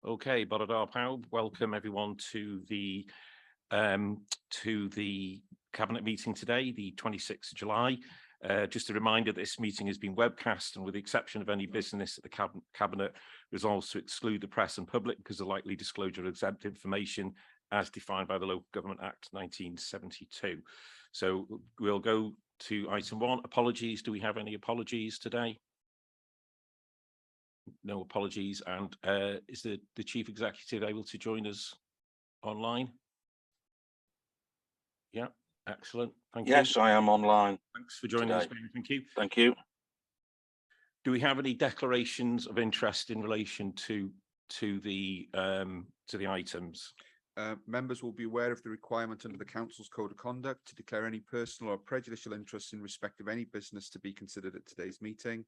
Okay, Borodar Pawb, welcome everyone to the Cabinet meeting today, the 26th of July. Just a reminder, this meeting has been webcast, and with the exception of any business that the Cabinet resolves to exclude the press and public because of likely disclosure of exempt information as defined by the Local Government Act 1972. So we'll go to item 1, apologies. Do we have any apologies today? No apologies. And is the Chief Executive able to join us online? Yeah, excellent. Thank you. Yes, I am online. Thanks for joining us. Thank you. Thank you. Do we have any declarations of interest in relation to the items? Members will be aware of the requirement under the Council's Code of Conduct to declare any personal or prejudicial interest in respect of any business to be considered at today's meeting.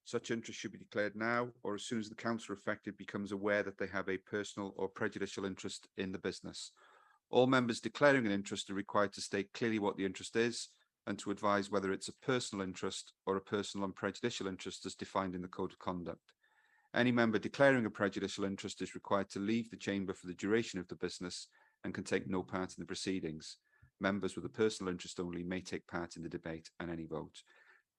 Such interest should be declared now or as soon as the councillor affected becomes aware that they have a personal or prejudicial interest in the business. All members declaring an interest are required to state clearly what the interest is and to advise whether it's a personal interest or a personal and prejudicial interest as defined in the Code of Conduct. Any member declaring a prejudicial interest is required to leave the chamber for the duration of the business and can take no part in the proceedings. Members with a personal interest only may take part in the debate and any vote.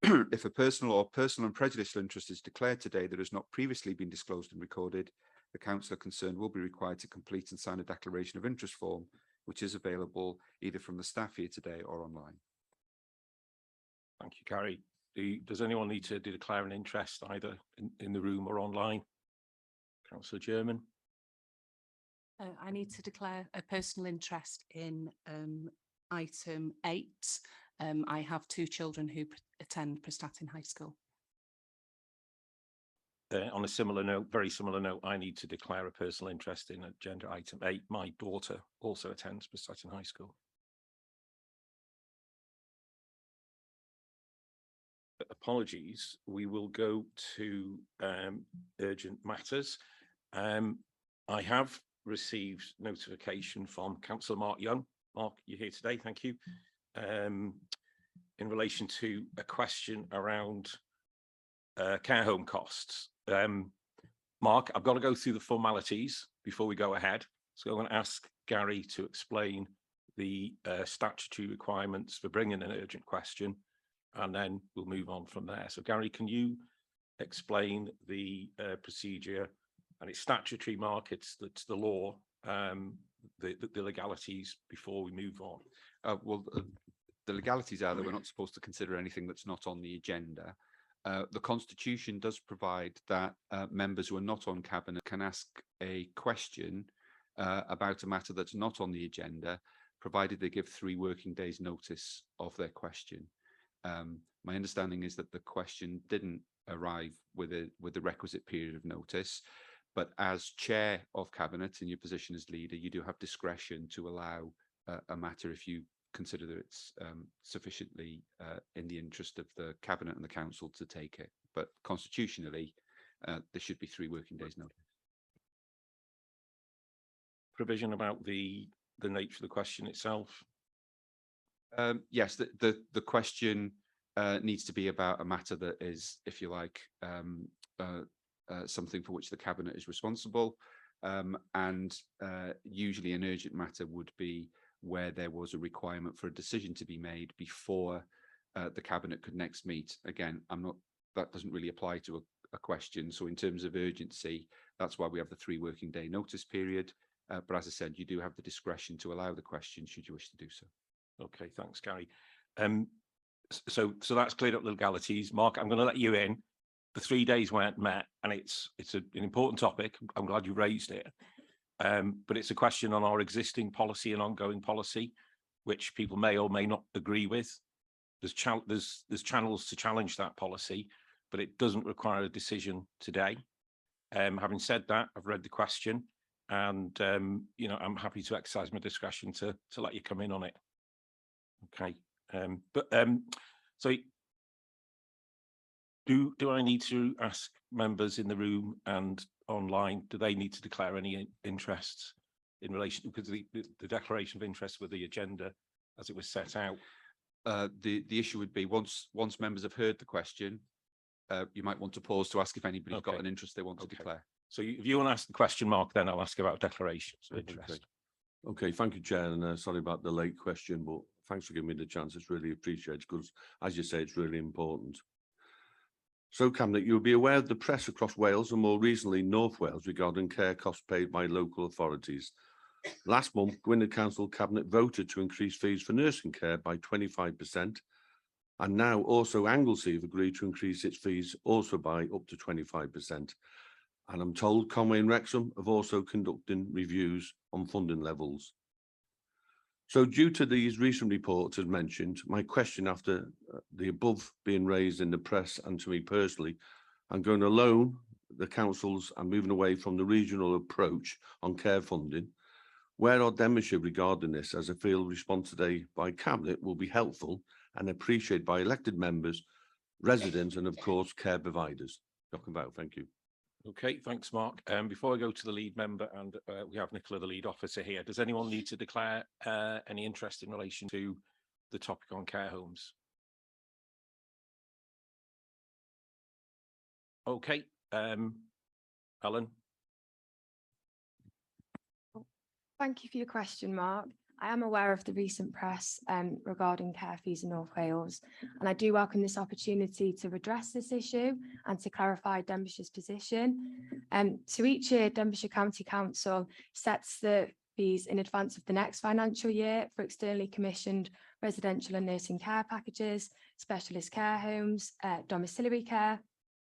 If a personal or personal and prejudicial interest is declared today that has not previously been disclosed and recorded, the councillor concerned will be required to complete and sign a declaration of interest form, which is available either from the staff here today or online. Thank you, Gary. Does anyone need to declare an interest either in the room or online? Councillor German. I need to declare a personal interest in item 8. I have 2 children who attend Prestatyn High School. On a similar note, very similar note, I need to declare a personal interest in agenda item 8. My daughter also attends Prestatyn High School. Apologies, we will go to urgent matters. I have received notification from Councillor Mark Young. Mark, you're here today, thank you. In relation to a question around care home costs. Mark, I've got to go through the formalities before we go ahead. So I'm going to ask Gary to explain the statutory requirements for bringing an urgent question, and then we'll move on from there. So Gary, can you explain the procedure? And it's statutory, Mark, it's the law, the legalities before we move on. The legalities are that we're not supposed to consider anything that's not on the agenda. The Constitution does provide that members who are not on Cabinet can ask a question about a matter that's not on the agenda, provided they give 3 working days notice of their question. My understanding is that the question didn't arrive with the requisite period of notice, but as chair of Cabinet in your position as leader, you do have discretion to allow a matter if you consider that it's sufficiently in the interest of the Cabinet and the Council to take it. But constitutionally, there should be 3 working days notice. Provision about the nature of the question itself. Yes, the question needs to be about a matter that is, if you like, something for which the Cabinet is responsible, and usually an urgent matter would be where there was a requirement for a decision to be made before the Cabinet could next meet. Again, that doesn't really apply to a question. So in terms of urgency, that's why we have the 3 working day notice period. But as I said, you do have the discretion to allow the question should you wish to do so. Okay, thanks, Gary. So that's cleared up the legalities. Mark, I'm going to let you in. The 3 days weren't met, and it's an important topic. I'm glad you raised it. But it's a question on our existing policy and ongoing policy, which people may or may not agree with. There's channels to challenge that policy, but it doesn't require a decision today. Having said that, I've read the question, and I'm happy to exercise my discretion to let you come in on it. Okay, so do I need to ask members in the room and online, do they need to declare any interests in relation, because the declaration of interest with the agenda as it was set out? The issue would be once members have heard the question, you might want to pause to ask if anybody's got an interest they want to declare. So if you want to ask the question, Mark, then I'll ask about declarations of interest. Okay, thank you, Chair, and sorry about the late question, but thanks for giving me the chance. It's really appreciated because, as you say, it's really important. So, Cabinet, you'll be aware of the press across Wales and more recently North Wales regarding care costs paid by local authorities. Last month, Gwynedd Council Cabinet voted to increase fees for nursing care by 25%, and now also Anglesey have agreed to increase its fees also by up to 25%. And I'm told Conway and Wrexham have also conducting reviews on funding levels. So due to these recent reports as mentioned, my question after the above being raised in the press and to me personally, I'm going alone, the councils are moving away from the regional approach on care funding. Where are Denbighshire regarding this, as I feel response today by Cabinet will be helpful and appreciated by elected members, residents and of course care providers. Talking about, thank you. Okay, thanks, Mark. Before I go to the lead member, and we have Nicola, the lead officer here, does anyone need to declare any interest in relation to the topic on care homes? Okay, Ellen. Thank you for your question, Mark. I am aware of the recent press regarding care fees in North Wales, and I do welcome this opportunity to address this issue and to clarify Denbighshire's position. So each year, Denbighshire County Council sets the fees in advance of the next financial year for externally commissioned residential and nursing care packages, specialist care homes, domiciliary care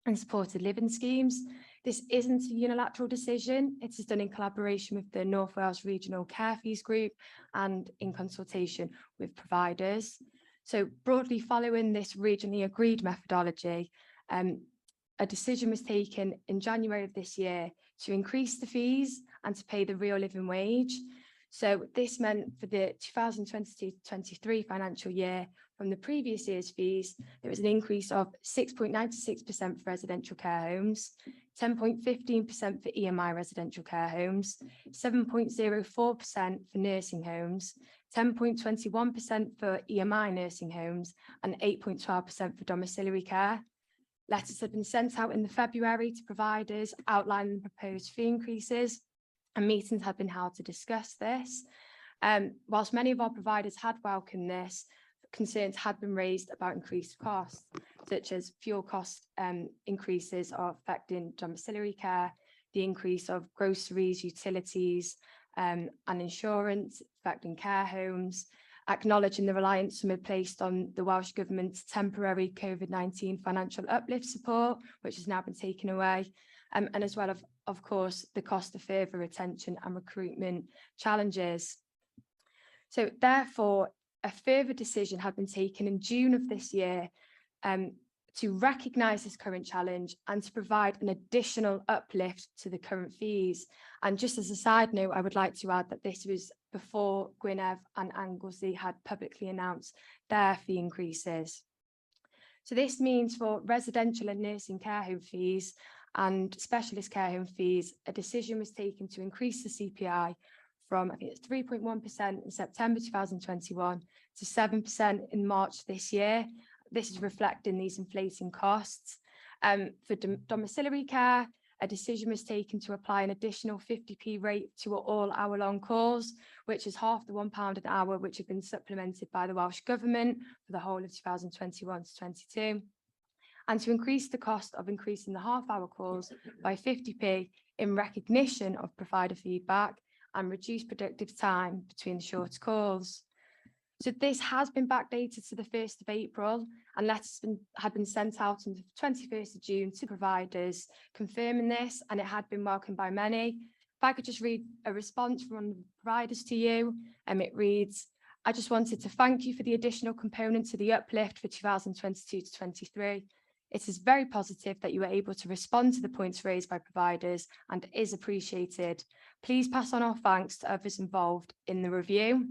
and supported living schemes. This isn't a unilateral decision. It is done in collaboration with the North Wales Regional Care Fees Group and in consultation with providers. So broadly following this regionally agreed methodology, a decision was taken in January of this year to increase the fees and to pay the real living wage. So this meant for the 2022-23 financial year, from the previous year's fees, there was an increase of 6.96% for residential care homes, 10.15% for EMI residential care homes, 7.04% for nursing homes, 10.21% for EMI nursing homes, and 8.12% for domiciliary care. Letters had been sent out in February to providers outlining the proposed fee increases, and meetings had been held to discuss this. Whilst many of our providers had welcomed this, concerns had been raised about increased costs, such as fuel cost increases are affecting domiciliary care, the increase of groceries, utilities, and insurance affecting care homes, acknowledging the reliance some had placed on the Welsh Government's temporary COVID-19 financial uplift support, which has now been taken away, and as well of course, the cost of further retention and recruitment challenges. So therefore, a further decision had been taken in June of this year to recognise this current challenge and to provide an additional uplift to the current fees. And just as a side note, I would like to add that this was before Gwynedd and Anglesey had publicly announced their fee increases. So this means for residential and nursing care home fees and specialist care home fees, a decision was taken to increase the CPI from, I think it's 3.1% in September 2021 to 7% in March this year. This is reflecting these inflating costs. For domiciliary care, a decision was taken to apply an additional 50p rate to all hour-long calls, which is half the £1 an hour, which had been supplemented by the Welsh Government for the whole of 2021 to 22. And to increase the cost of increasing the half-hour calls by 50p in recognition of provider feedback and reduce productive time between the shorter calls. So this has been backdated to the 1st of April, and letters had been sent out on the 21st of June to providers confirming this, and it had been welcomed by many. If I could just read a response from one of the providers to you, it reads, "I just wanted to thank you for the additional component to the uplift for 2022 to 23. It is very positive that you were able to respond to the points raised by providers and is appreciated. Please pass on our thanks to others involved in the review."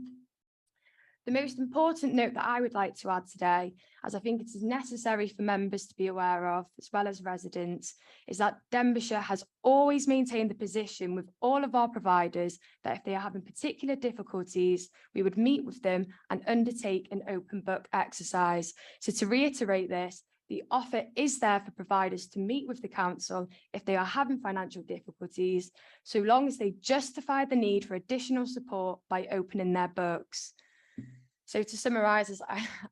The most important note that I would like to add today, as I think it is necessary for members to be aware of, as well as residents, is that Denbighshire has always maintained the position with all of our providers that if they are having particular difficulties, we would meet with them and undertake an open book exercise. So to reiterate this, The offer is there for providers to meet with the council if they are having financial difficulties, so long as they justify the need for additional support by opening their books. So to summarise, as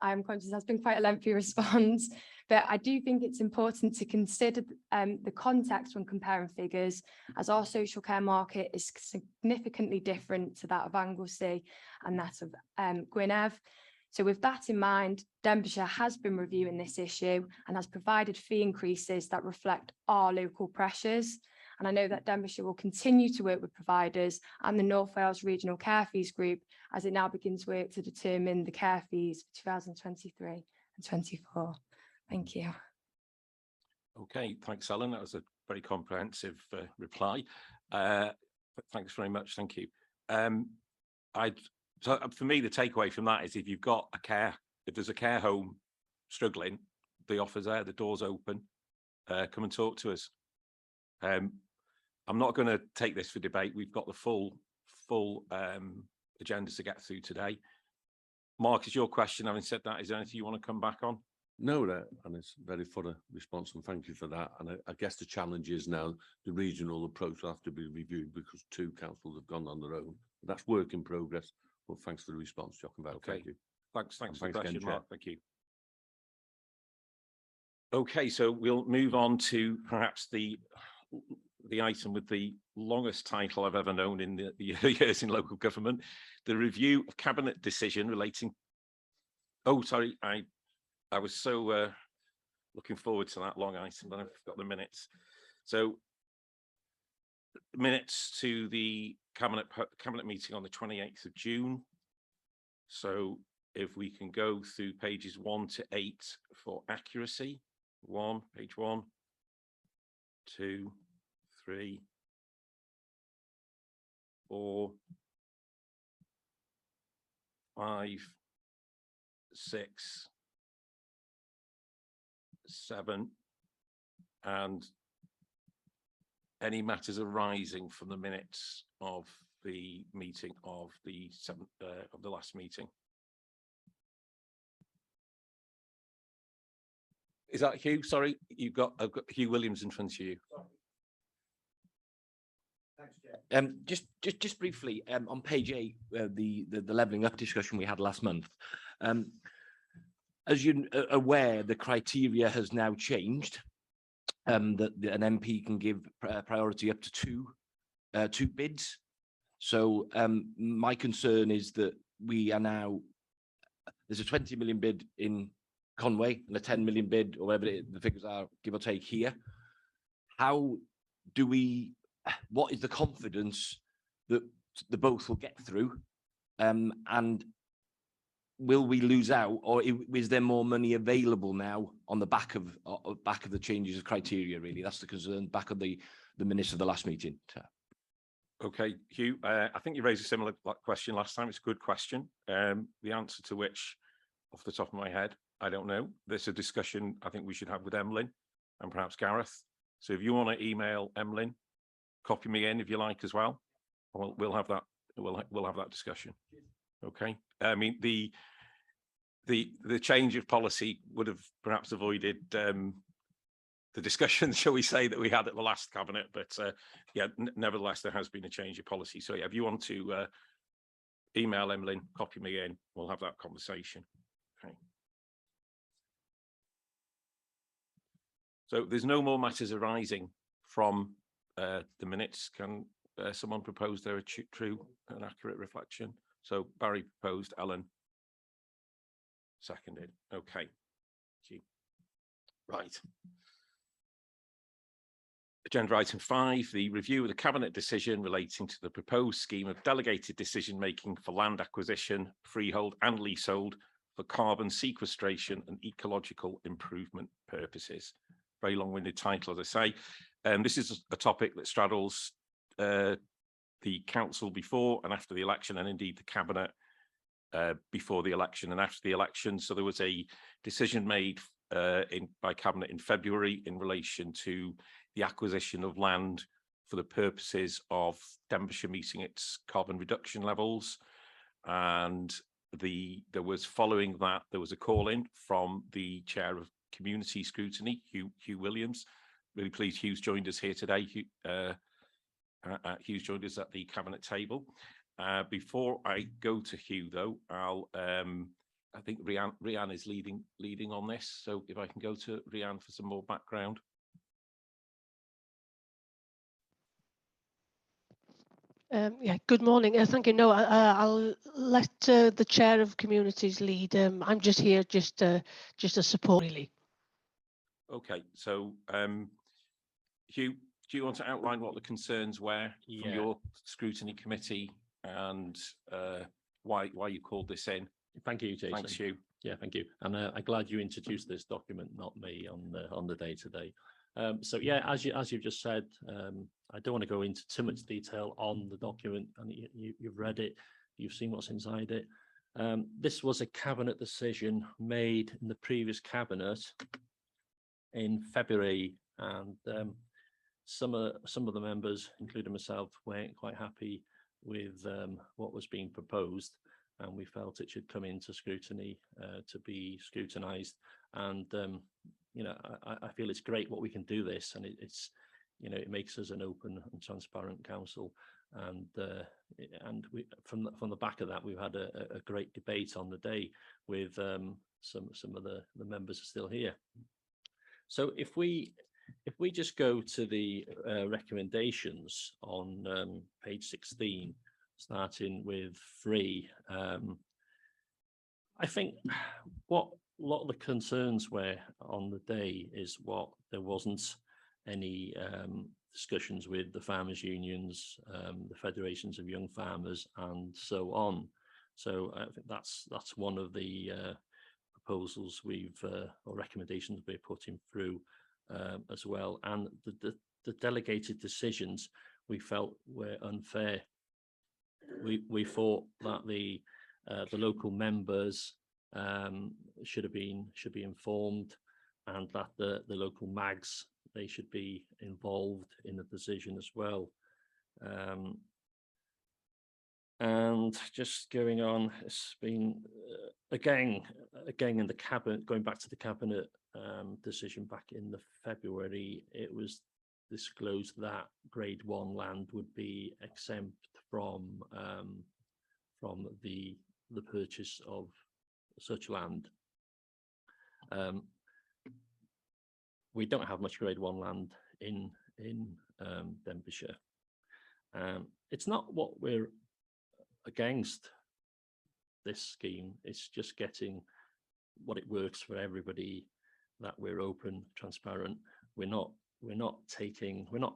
I am conscious that's been quite a lengthy response, but I do think it's important to consider the context when comparing figures, as our social care market is significantly different to that of Anglesey and that of Gwynedd. So with that in mind, Denbighshire has been reviewing this issue and has provided fee increases that reflect our local pressures. And I know that Denbighshire will continue to work with providers and the North Wales Regional Care Fees Group as it now begins work to determine the care fees for 2023 and 24. Thank you. Okay, thanks, Ellen. That was a very comprehensive reply. Thanks very much. Thank you. So for me, the takeaway from that is if there's a care home struggling, the offer's there, the door's open, come and talk to us. I'm not going to take this for debate. We've got the full agenda to get through today. Mark, is your question, having said that, is there anything you want to come back on? No, and it's a very thorough response, and thank you for that. And I guess the challenge is now the regional approach will have to be reviewed because 2 councils have gone on their own. That's work in progress. Well, thanks for the response, Jock. Okay. Thank you. Thanks for the again, question, Chair. Mark. Thank you. Okay, so we'll move on to perhaps the item with the longest title I've ever known in the years in local government, the review of cabinet decision relating. Oh, sorry, I was so looking forward to that long item, but I've got the minutes. So minutes to the cabinet meeting on the 28th of June. So if we can go through pages 1 to 8 for accuracy. Page 1, 2, 3, 4, 5, 6, 7, and any matters arising from the minutes of the meeting of the 7th of the last meeting. Is that Hugh? Sorry, I've got Hugh Williams in front of you. Thanks, Chair. Just briefly, on page 8, the levelling up discussion we had last month. As you're aware, the criteria has now changed. That an MP can give priority up to two bids. So my concern is that we are now, there's a 20 million bid in Conway and a 10 million bid, or whatever the figures are, give or take here. How do we, what is the confidence that the both will get through? And will we lose out, or is there more money available now on the back of the changes of criteria? Really, that's the concern. Back of the minutes of the last meeting. Okay, Hugh, I think you raised a similar question last time. It's a good question. The answer to which, off the top of my head, I don't know. There's a discussion I think we should have with Emlyn and perhaps Gareth. So if you want to email Emlyn, copy me in if you like as well. We'll have that. We'll have that discussion. Okay. I mean, the change of policy would have perhaps avoided the discussion, shall we say, that we had at the last cabinet. But yeah, nevertheless, there has been a change of policy. So yeah, if you want to email Emlyn, copy me in, we'll have that conversation. Okay. So there's no more matters arising from the minutes. Can someone propose they're a true and accurate reflection? So Barry proposed, Ellen seconded. Okay. Thank you. Right. Agenda item 5, the review of the cabinet decision relating to the proposed scheme of delegated decision making for land acquisition, freehold and leasehold for carbon sequestration and ecological improvement purposes. Very long-winded title, as I say. This is a topic that straddles the council before and after the election, and indeed the cabinet before the election and after the election. So there was a decision made by cabinet in February in relation to the acquisition of land for the purposes of Denbighshire meeting its carbon reduction levels. And there was, following that, there was a call in from the chair of community scrutiny, Hugh Williams. Really pleased Hugh's joined us here today. Hugh's joined us at the cabinet table. Before I go to Hugh, though, I think Rhiann is leading on this. So if I can go to Rhiann for some more background. Yeah, good morning. Thank you. No, I'll let the chair of communities lead. I'm just here just to support, really. Okay, so Hugh, do you want to outline what the concerns were from your scrutiny committee and why you called this in? Thank you, Jason. Thanks, Hugh. Yeah, thank you. And I'm glad you introduced this document, not me, on the day today. So yeah, as you've just said, I don't want to go into too much detail on the document, and you've read it, you've seen what's inside it. This was a cabinet decision made in the previous cabinet in February, and some of the members, including myself, weren't quite happy with what was being proposed, and we felt it should come into scrutiny to be scrutinized. And you know, I feel it's great what we can do this, and it's you know, it makes us an open and transparent council, and we from the back of that, we've had a great debate on the day with some of the members are still here. So if we just go to the recommendations on page 16, starting with 3, I think what a lot of the concerns were on the day is what there wasn't any discussions with the farmers unions, the federations of young farmers, and so on. So I think that's one of the proposals or recommendations we're putting through as well. And the delegated decisions we felt were unfair. We thought that the local members should be informed, and that the local mags, they should be involved in the decision as well. And just going on, it's been again in the cabinet, going back to the cabinet decision back in the February, it was disclosed that grade 1 land would be exempt from the purchase of such land. We don't have much grade 1 land in Denbighshire. It's not what we're against this scheme, it's just getting what it works for everybody, that we're open, transparent. We're not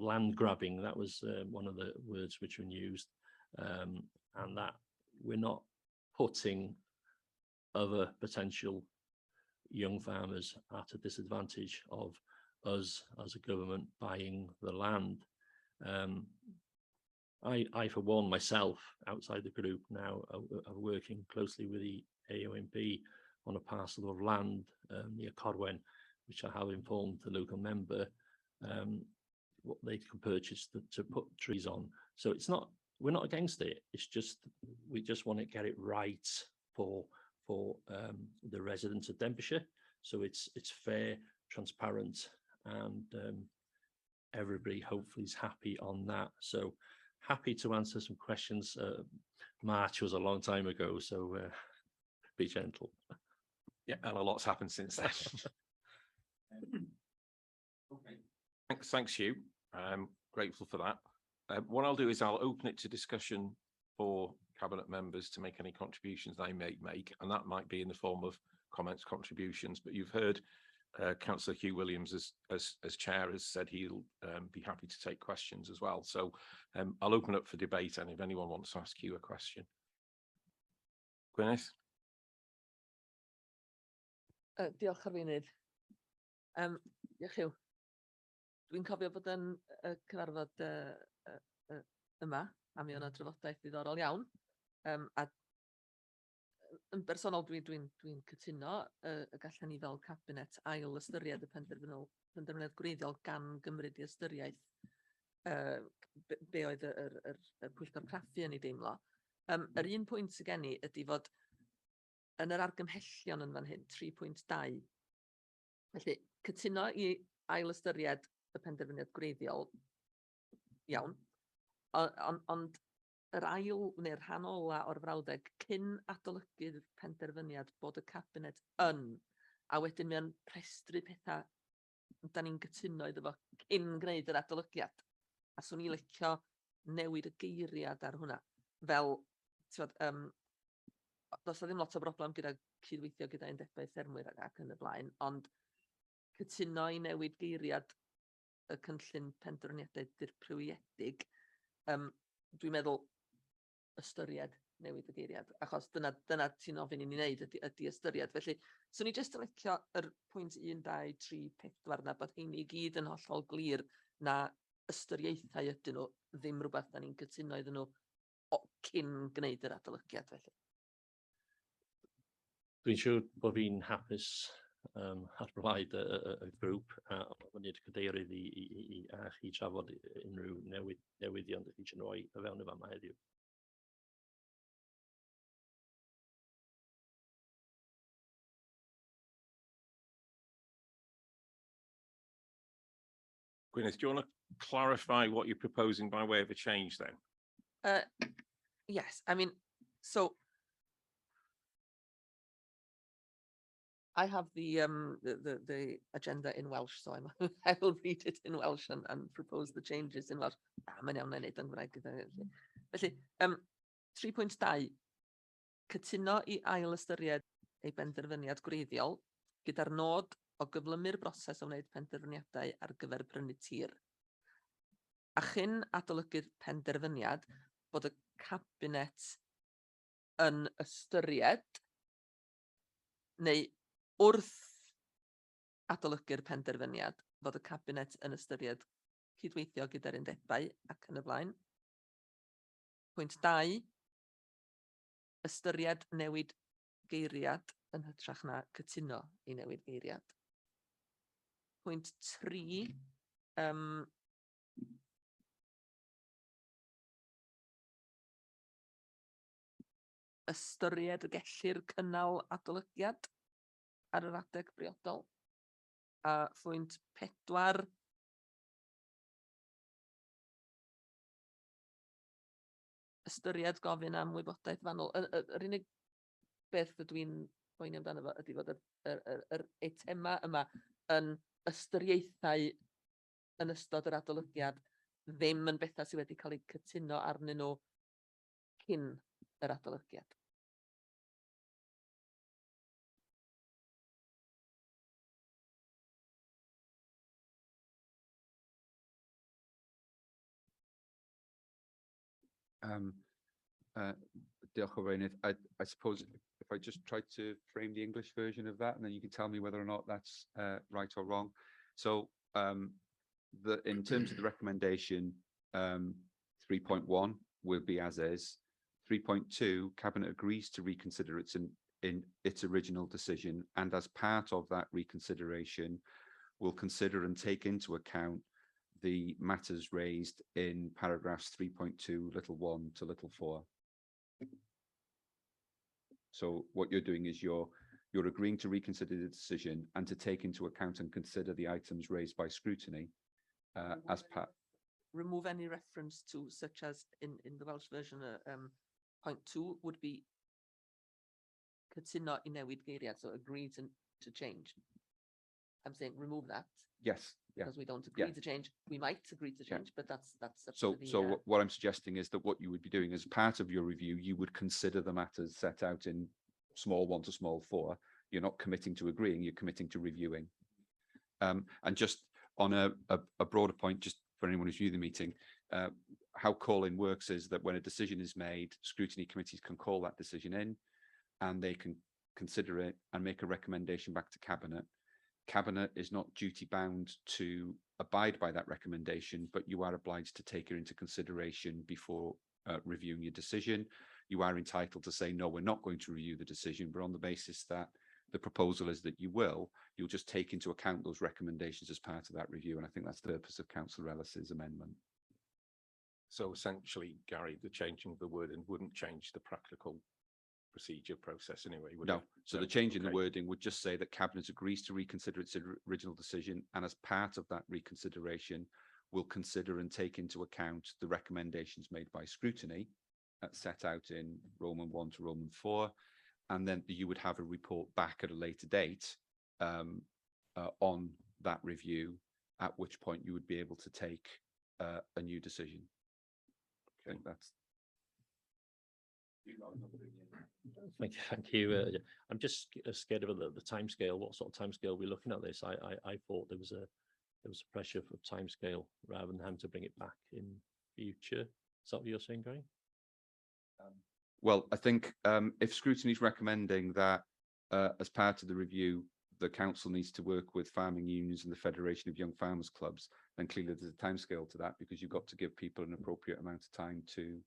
land grabbing. That was one of the words which were used, and that we're not putting other potential young farmers at a disadvantage of us as a government buying the land. I for one, myself, outside the group now, are working closely with the AONB on a parcel of land near Corwen, which I have informed the local member what they can purchase to put trees on. So it's not, we're not against it. It's just, we just want to get it right for the residents of Denbighshire. So it's fair, transparent, and everybody hopefully is happy on that. So happy to answer some questions. March was a long time ago, so be gentle. Yeah, and a lot's happened since then. Okay. Thanks, Hugh. I'm grateful for that. What I'll do is I'll open it to discussion for cabinet members to make any contributions they may make, and that might be in the form of comments, contributions. But you've heard Councillor Hugh Williams, as chair, has said he'll be happy to take questions as well. So I'll open up for debate, and if anyone wants to ask you a question. Gwyneth? Diolch Arweinydd. Diolch Hugh. Dwi'n cofio bod yn cyfarfod yma, a mi oedd yna drafodaeth diddorol iawn. A yn bersonol dwi'n cytuno y gallen ni fel cabinet ail ystyried y penderfyniad gwreiddiol gan gymryd i ystyriaeth be oedd y pwyllgor craffu yn ei deimlo. Yr un pwynt sydd gen i ydy fod yn yr argymhellion yn fan hyn, 3.2, Felly, cytuno i ail ystyried y penderfyniad gwreiddiol, iawn, ond yr ail neu'r rhan ola o'r frawddeg cyn adolygu'r penderfyniad bod y cabinet yn, a wedyn mae o'n rhestru pethau da ni'n gytuno iddo fo cyn gwneud yr adolygiad. A swn i licio newid y geiriad ar hwnna. Fel, does ddim lot o broblem gyda cydweithio gyda undebau ffermwyr ac yn y blaen, ond cytuno i newid geiriad y cynllun penderfyniadau dirprwyedig, dwi'n meddwl ystyried newid y geiriad, achos dyna ti'n ofyn i ni wneud ydy ystyried. Felly, swn i jyst yn licio yr pwynt 1, 2, 3, 4 na bod heini i gyd yn hollol glir na ystyriaethau ydyn nhw, ddim rhywbeth da ni'n cytuno iddyn nhw cyn gwneud yr adolygiad felly. Dwi'n siŵr bod fi'n hapus ar blaid y grŵp a bod ni'n cadeirydd i chi trafod unrhyw newyddion da chi eisiau rhoi o fewn y fama heddiw. Gwyneth, do you want to clarify what you're proposing by way of a change then? Yes, I mean, so I have the agenda in Welsh, so I will read it in Welsh and propose the changes in Welsh. Mae'n iawn wneud yn Gymraeg gyda. Felly, 3.2, cytuno i ail ystyried ei benderfyniad gwreiddiol gyda'r nod o gyflymu'r broses o wneud penderfyniadau ar gyfer prynu tir. A chyn adolygu'r penderfyniad bod y cabinet yn ystyried neu wrth adolygu'r penderfyniad fod y cabinet yn ystyried cydweithio gyda'r undebau ac yn y blaen. Pwynt 2, ystyried newid geiriad yn hytrach na cytuno i newid geiriad. Pwynt 3, ystyried y gellir cynnal adolygiad ar yr adeg briodol. A phwynt 4, ystyried gofyn am wybodaeth fanwl. Yr unig beth dwi'n poeni amdano fo ydy fod yr eitema yma yn ystyriaethau yn ystod yr adolygiad ddim yn bethau sydd wedi cael eu cytuno arnyn nhw cyn yr adolygiad. Diolch o Freinydd. I suppose if I just try to frame the English version of that, and then you can tell me whether or not that's right or wrong. So in terms of the recommendation, 3.1 will be as is. 3.2, Cabinet agrees to reconsider in its original decision, and as part of that reconsideration, will consider and take into account the matters raised in paragraphs 3.2, little 1 to little 4. So what you're doing is you're agreeing to reconsider the decision and to take into account and consider the items raised by scrutiny as part. Remove any reference to, such as in the Welsh version, point 2 would be cytuno i newid geiriad, so agree to change. I'm saying remove that. Yes. Yeah. Because we don't agree to change. We might agree to change, but that's up so. to the, So what I'm suggesting is that what you would be doing as part of your review, you would consider the matters set out in small 1 to small 4. You're not committing to agreeing; you're committing to reviewing. And just on a broader point, just for anyone who's viewed the meeting, how call-in works is that when a decision is made, scrutiny committees can call that decision in, and they can consider it and make a recommendation back to Cabinet. Cabinet is not duty bound to abide by that recommendation, but you are obliged to take it into consideration before reviewing your decision. You are entitled to say, no, we're not going to review the decision, but on the basis that the proposal is that you'll just take into account those recommendations as part of that review. And I think that's the purpose of Councillor Ellis's amendment. So essentially, Gary, the changing of the wording wouldn't change the practical procedure process anyway, would No, it? so No, the change in the okay. wording would just say that Cabinet agrees to reconsider its original decision, and as part of that reconsideration, will consider and take into account the recommendations made by scrutiny set out in Roman 1 to Roman 4, and then you would have a report back at a later date on that review, at which point you would be able to take a new decision. I think that's. Thank you. I'm just scared of the timescale. What sort of timescale we're looking at this? I thought there was a pressure for timescale rather than having to bring it back in future. Is that what you're saying, Gary? Well, I think if scrutiny is recommending that as part of the review, the council needs to work with farming unions and the Federation of Young Farmers Clubs, then clearly there's a timescale to that, because you've got to give people an appropriate amount of time to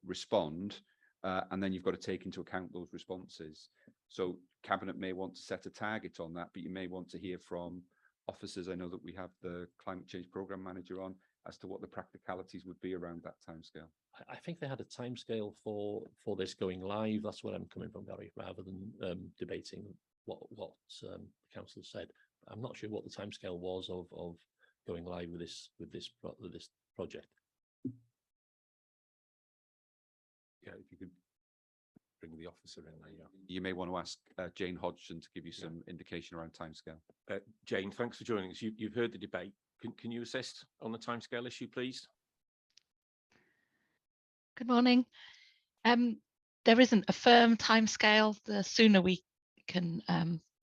respond, and then you've got to take into account those responses. So Cabinet may want to set a target on that, but you may want to hear from officers. I know that we have the Climate Change Programme Manager on, as to what the practicalities would be around that timescale. I think they had a timescale for this going live. That's where I'm coming from, Gary, rather than debating what the council said. I'm not sure what the timescale was of going live with this project. Yeah, if you could bring the officer in there. Yeah. You may want to ask Jane Hodgson to give you some indication around timescale. Jane, thanks for joining us. You've heard the debate. Can you assist on the timescale issue, please? Good morning. There isn't a firm timescale. The sooner we can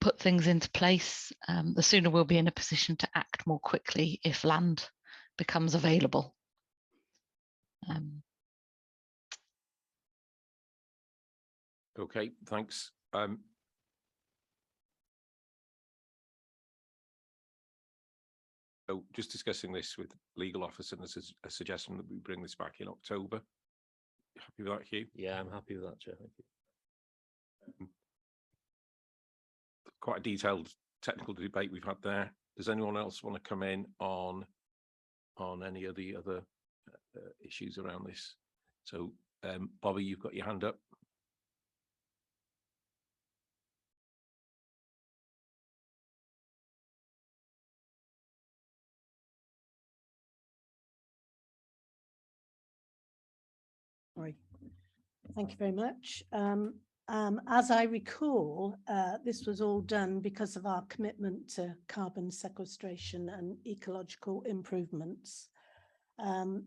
put things into place, the sooner we'll be in a position to act more quickly if land becomes available. Okay, thanks. So just discussing this with legal officer, and this is a suggestion that we bring this back in October. Happy with that, Hugh? Yeah, I'm happy with that, Chair. Thank you. Quite a detailed technical debate we've had there. Does anyone else want to come in on any of the other issues around this? So, Bobby, you've got your hand up. Sorry. Thank you very much. As I recall, this was all done because of our commitment to carbon sequestration and ecological improvements. I'm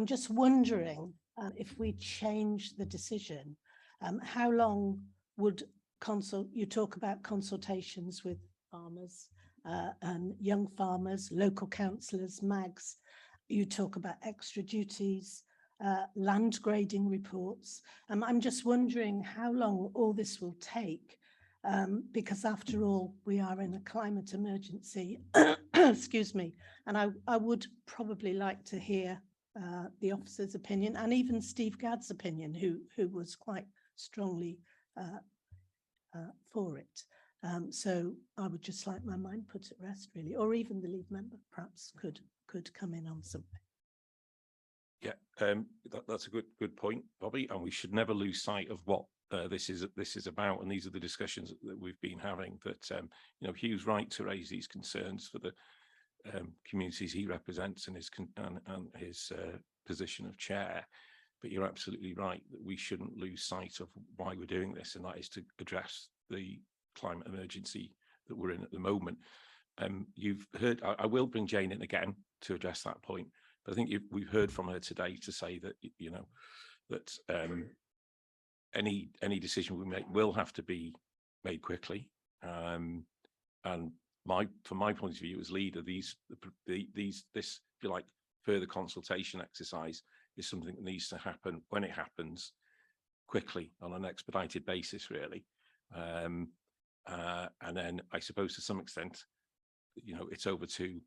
just wondering if we change the decision, how long would you talk about consultations with farmers and young farmers, local councillors, MAGs, you talk about extra duties, land grading reports. I'm just wondering how long all this will take, because after all, we are in a climate emergency, excuse me, and I would probably like to hear the officer's opinion, and even Steve Gadd's opinion, who was quite strongly for it. So I would just like my mind put at rest, really, or even the lead member perhaps could come in on something. Yeah, that's a good point, Bobby, and we should never lose sight of what this is about, and these are the discussions that we've been having. That you know, Hugh's right to raise these concerns for the communities he represents and his position of chair, but you're absolutely right that we shouldn't lose sight of why we're doing this, and that is to address the climate emergency that we're in at the moment. You've heard, I will bring Jane in again to address that point. But I think we've heard from her today to say that, you know, that any decision we make will have to be made quickly. And from my point of view as leader, this, if you like, further consultation exercise is something that needs to happen when it happens quickly on an expedited basis, really. And then I suppose to some extent, you know, it's over to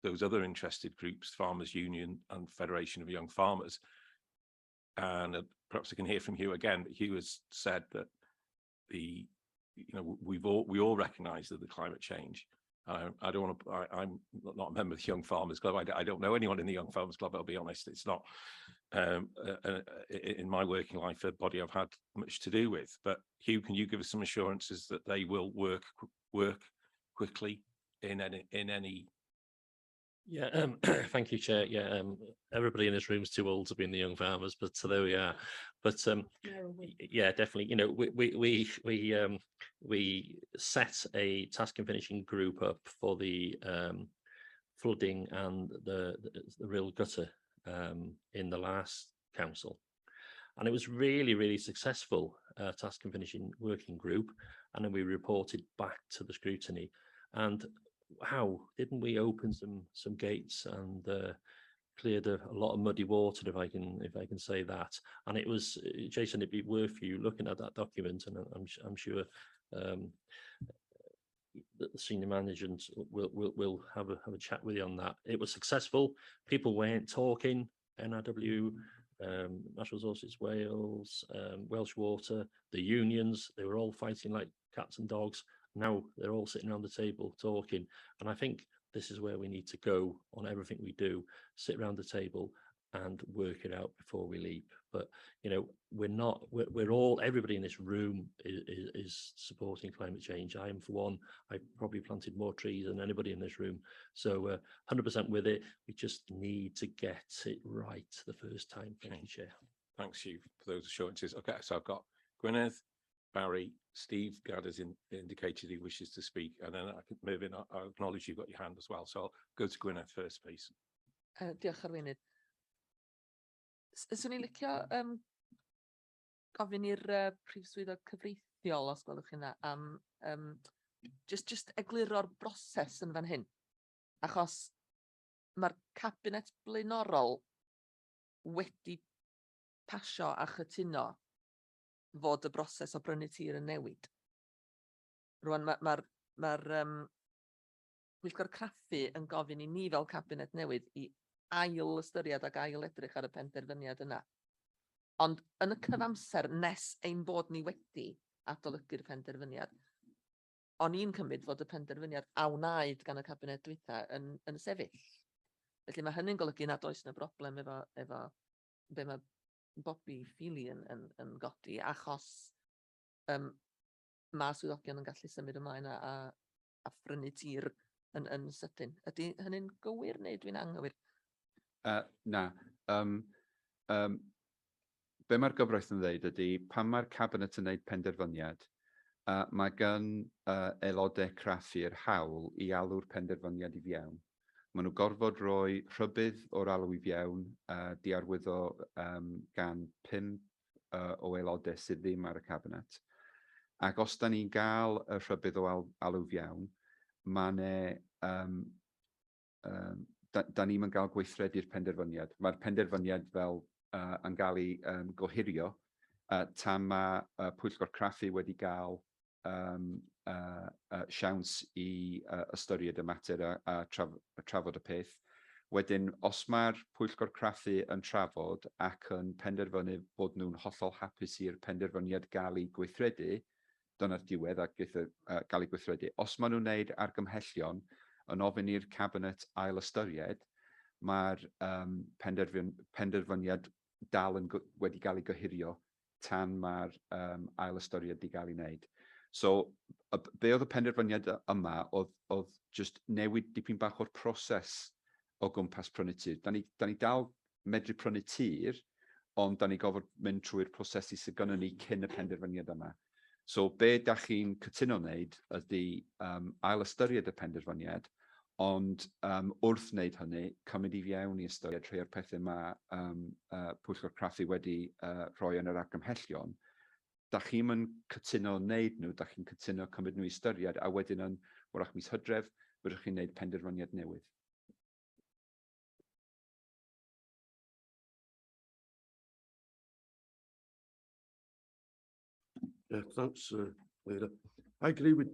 those other interested groups, Farmers Union and Federation of Young Farmers. And perhaps I can hear from Hugh again, but Hugh has said that we all recognise that the climate change, I don't want to, I'm not a member of the Young Farmers Club. I don't know anyone in the Young Farmers Club, I'll be honest. It's not, in my working life, a body I've had much to do with. But Hugh, can you give us some assurances that they will work quickly in any? Yeah, thank you, Chair. Yeah, everybody in this room is too old to be in the Young Farmers, but so there we are. But yeah, definitely. You know, we set a task and finishing group up for the flooding and the real gutter in the last council, and it was really successful task and finishing working group. And then we reported back to the scrutiny, and how didn't we open some gates and cleared a lot of muddy water, if I can say that. And it was, Jason, it'd be worth you looking at that document, and I'm sure that the senior management will have a chat with you on that. It was successful. People weren't talking. NRW, Natural Resources Wales, Welsh Water, the unions, they were all fighting like cats and dogs. Now they're all sitting around the table talking, and I think this is where we need to go on everything we do. Sit around the table and work it out before we leap. But you know, we're all, everybody in this room is supporting climate change. I am, for one. I've probably planted more trees than anybody in this room, so 100% with it. We just need to get it right the first time. Thank you, Chair. Thanks, Hugh, for those assurances. Okay, so I've got Gwynedd, Barry, Steve Gadders indicated he wishes to speak, and then I can move in. I acknowledge you've got your hand as well, so I'll go to Gwynedd first, please. Diolch RHYDD. Swn i'n licio gofyn i'r prif swyddog cyfreithiol, os gwelwch chi'n dda, am just egluro'r broses yn fan hyn, achos mae'r cabinet blaenorol wedi pasio a chytuno fod y broses o brynu tir yn newid. Rwan mae'r Pwyllgor Craffu yn gofyn i ni fel cabinet newydd i ail ystyried ac ail edrych ar y penderfyniad yna. Ond yn y cyfamser nes ein bod ni wedi adolygu'r penderfyniad, o'n i'n cymryd fod y penderfyniad a wnaed gan y cabinet dwytha yn sefyll. Felly mae hynny'n golygu nad oes yna broblem efo be mae Bobby Feely yn godi, achos mae swyddogion yn gallu symud ymlaen a phrynu tir yn sydyn. Ydy hynny'n gywir neu dwi'n anghywir? Na. Be mae'r gyfraith yn dweud ydy, pan mae'r cabinet yn gwneud penderfyniad, mae gan aelodau craffu'r hawl i alw'r penderfyniad i fewn. Maen nhw gorfod roi rhybudd o'r alw i fewn, diarwyddo gan 5 o aelodau sydd ddim ar y cabinet. Ac os da ni'n gael y rhybudd o alw fewn, da ni'n cael gweithredu'r penderfyniad. Mae'r penderfyniad fel yn cael ei gohirio tan mae Pwyllgor Craffu wedi cael siawns i ystyried y mater a trafod y peth. Wedyn, os mae'r Pwyllgor Craffu yn trafod ac yn penderfynu bod nhw'n hollol hapus i'r penderfyniad gael ei gweithredu, dyna'r diwedd ac gael ei gweithredu. Os maen nhw'n gwneud argymhellion yn ofyn i'r cabinet ail ystyried, mae'r penderfyniad dal wedi cael ei gyhurio tan mae'r ail ystyried wedi cael ei wneud. So, be oedd y penderfyniad yma oedd just newid dipyn bach o'r proses o gwmpas prynu tir. Da ni dal medru prynu tir, ond da ni gofod mynd trwy'r prosesu sydd gynnon ni cyn y penderfyniad yma. So, be da chi'n cytuno wneud ydy ail ystyried y penderfyniad, ond wrth wneud hynny, cymryd i fewn i ystyried rhai o'r pethau mae Pwyllgor Craffu wedi rhoi yn yr argymhellion. Da chi'n cytuno wneud nhw, da chi'n cytuno cymryd nhw i ystyried, a wedyn yn wrach mis Hydref, byddwch chi'n wneud penderfyniad newydd. Yeah, thanks, Leader. I agree with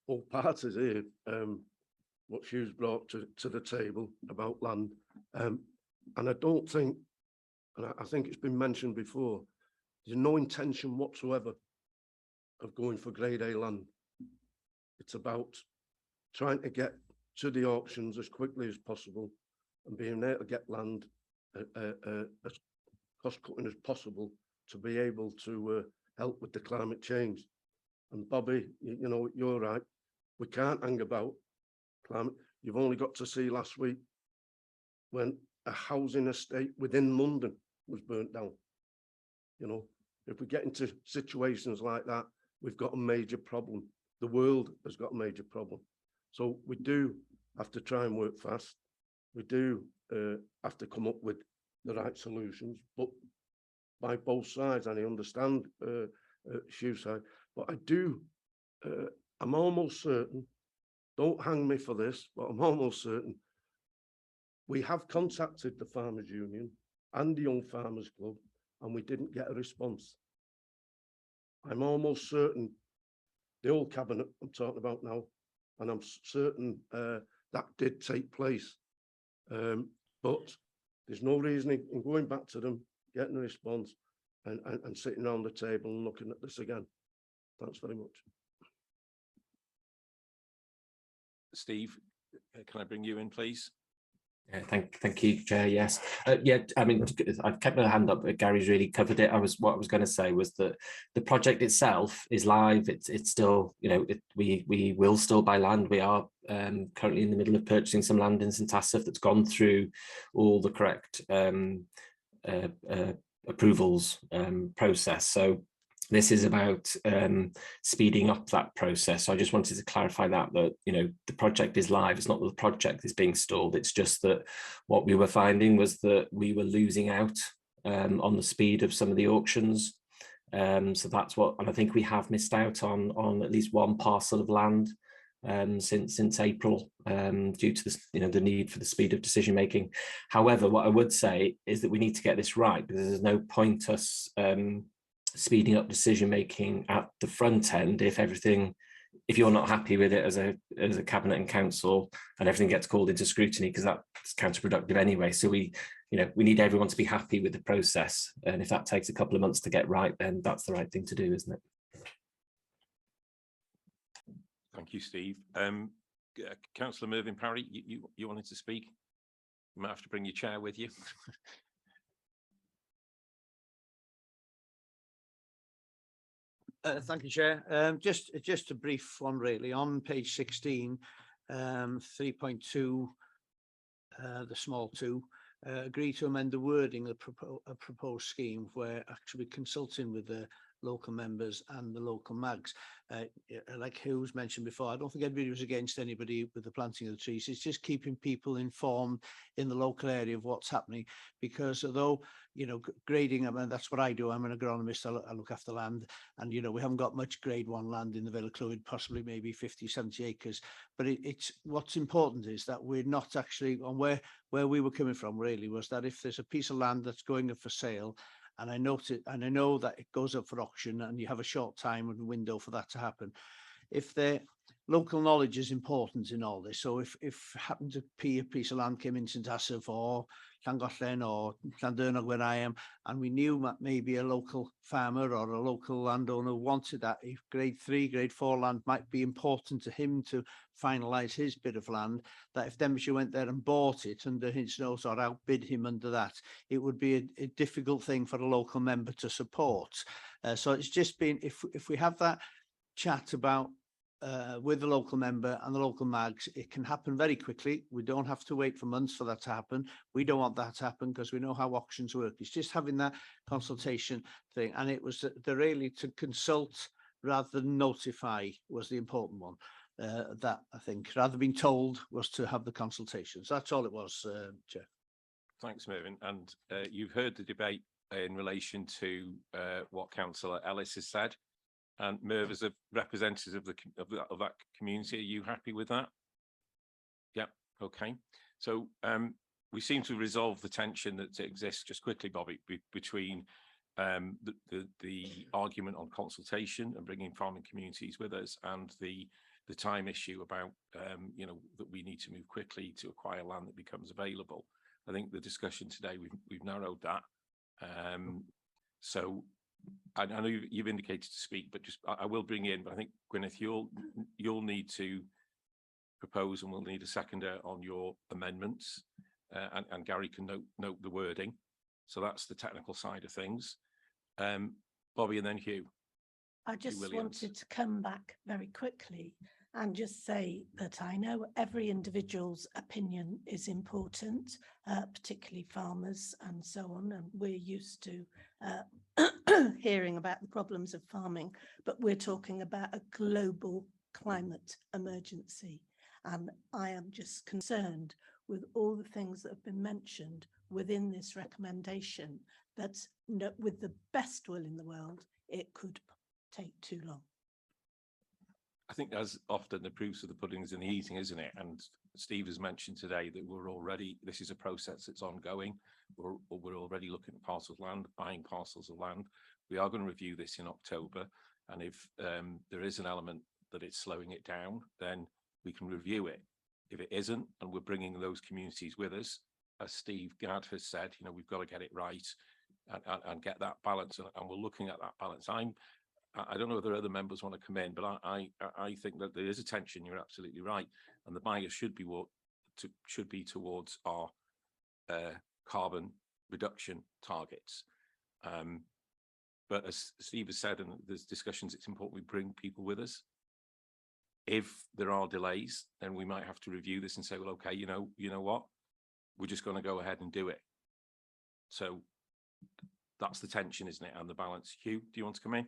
all parties here, what she's brought to the table about land. And I don't think, and I think it's been mentioned before, there's no intention whatsoever of going for grade A land. It's about trying to get to the auctions as quickly as possible and being able to get land as cost cutting as possible to be able to help with the climate change. And Bobby, you know, you're right. We can't hang about climate. You've only got to see last week when a housing estate within London was burnt down. You know, if we get into situations like that, we've got a major problem. The world has got a major problem. So we do have to try and work fast. We do have to come up with the right solutions, but by both sides, and I understand Hugh's side, but I do, I'm almost certain, don't hang me for this, but I'm almost certain we have contacted the Farmers Union and the Young Farmers Club, and we didn't get a response. I'm almost certain the old cabinet I'm talking about now, and I'm certain that did take place. But there's no reason in going back to them, getting a response, and sitting around the table and looking at this again. Thanks very much. Steve, can I bring you in, please? Thank you, Chair. Yes, yeah. I mean, I've kept my hand up, but Gary's really covered it. What I was going to say was that the project itself is live. It's still, you know, we will still buy land. We are currently in the middle of purchasing some land in St Asaph that's gone through all the correct approvals process. So this is about speeding up that process. So I just wanted to clarify that, you know, the project is live. It's not that the project is being stalled. It's just that what we were finding was that we were losing out on the speed of some of the auctions. So that's what, and I think we have missed out on at least one parcel of land since April due to this, you know, the need for the speed of decision making. However, what I would say is that we need to get this right, because there's no point us speeding up decision making at the front end if you're not happy with it as a cabinet and council, and everything gets called into scrutiny, because that's counterproductive anyway. So we need everyone to be happy with the process, and if that takes a couple of months to get right, then that's the right thing to do, isn't it? Thank you, Steve. Councillor Mervyn Parry, you wanted to speak? You might have to bring your chair with you. Thank you, Chair. Just a brief one, really. On page 16, 3.2, the small 2, agree to amend the wording of a proposed scheme where actually consulting with the local members and the local mags. Like Hugh's mentioned before, I don't think anybody was against anybody with the planting of the trees. It's just keeping people informed in the local area of what's happening, because although, you know, grading, I mean, that's what I do. I'm an agronomist. I look after land, and, you know, we haven't got much grade 1 land in the Vale of Clwyd, possibly maybe 50, 70 acres. But it's what's important is that we're not actually on where we were coming from, really, was that if there's a piece of land that's going up for sale, and I know that it goes up for auction and you have a short time and window for that to happen. If the local knowledge is important in all this, so if happened to be a piece of land came in St Asaph or Llangollen or Llandernog where I am, and we knew that maybe a local farmer or a local landowner wanted that, if grade 3, grade 4 land might be important to him to finalise his bit of land, that if Denbighshire went there and bought it under his nose or outbid him under that, it would be a difficult thing for a local member to support. So it's just been, if we have that chat about with the local member and the local mags, it can happen very quickly. We don't have to wait for months for that to happen. We don't want that to happen because we know how auctions work. It's just having that consultation thing, and it was the really to consult rather than notify was the important one. That I think rather than being told was to have the consultations. That's all it was, Chair. Thanks, Mervyn. And you've heard the debate in relation to what Councillor Ellis has said. And Merv, as a representative of that community, are you happy with that? Yeah, okay. So we seem to resolve the tension that exists, just quickly, Bobby, between the argument on consultation and bringing farming communities with us, and the time issue about you know, that we need to move quickly to acquire land that becomes available. I think the discussion today, we've narrowed that. So I know you've indicated to speak, but just I will bring in. But I think Gwyneth, you'll need to propose, and we'll need a seconder on your amendments. And Gary can note the wording. So that's the technical side of things. Bobby and then Hugh. I just Williams. wanted to come back very quickly and just say that I know every individual's opinion is important, particularly farmers and so on, and we're used to hearing about the problems of farming, but we're talking about a global climate emergency. And I am just concerned with all the things that have been mentioned within this recommendation, that with the best will in the world, it could take too long. I think as often the proofs of the pudding is in the eating, isn't it? And Steve has mentioned today that this is a process that's ongoing. We're already looking at parcels of land, buying parcels of land. We are going to review this in October. And if there is an element that it's slowing it down, then we can review it. If it isn't, and we're bringing those communities with us, as Steve Gadd has said, we've got to get it right and get that balance. And we're looking at that balance. I don't know whether other members want to come in, but I think that there is a tension. You're absolutely right, and the bias should be towards our carbon reduction targets. But as Steve has said, and there's discussions, it's important we bring people with us. If there are delays, then we might have to review this and say, well, okay, you know what, we're just going to go ahead and do it. So that's the tension, isn't it, and the balance. Hugh, do you want to come in?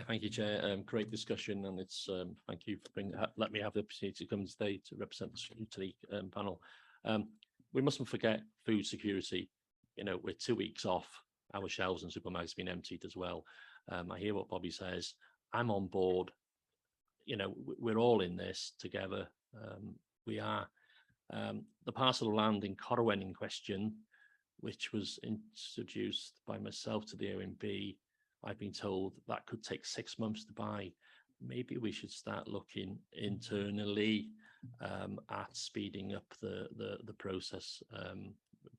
Thank you, Chair. Great discussion, and it's thank you for let me have the opportunity to come today to represent the scrutiny panel. We mustn't forget food security. We're 2 weeks off. Our shelves and supermarkets have been emptied as well. I hear what Bobby says. I'm on board. We're all in this together. We are. The parcel of land in Corwen in question, which was introduced by myself to the OMB, I've been told that could take 6 months to buy. Maybe we should start looking internally at speeding up the process.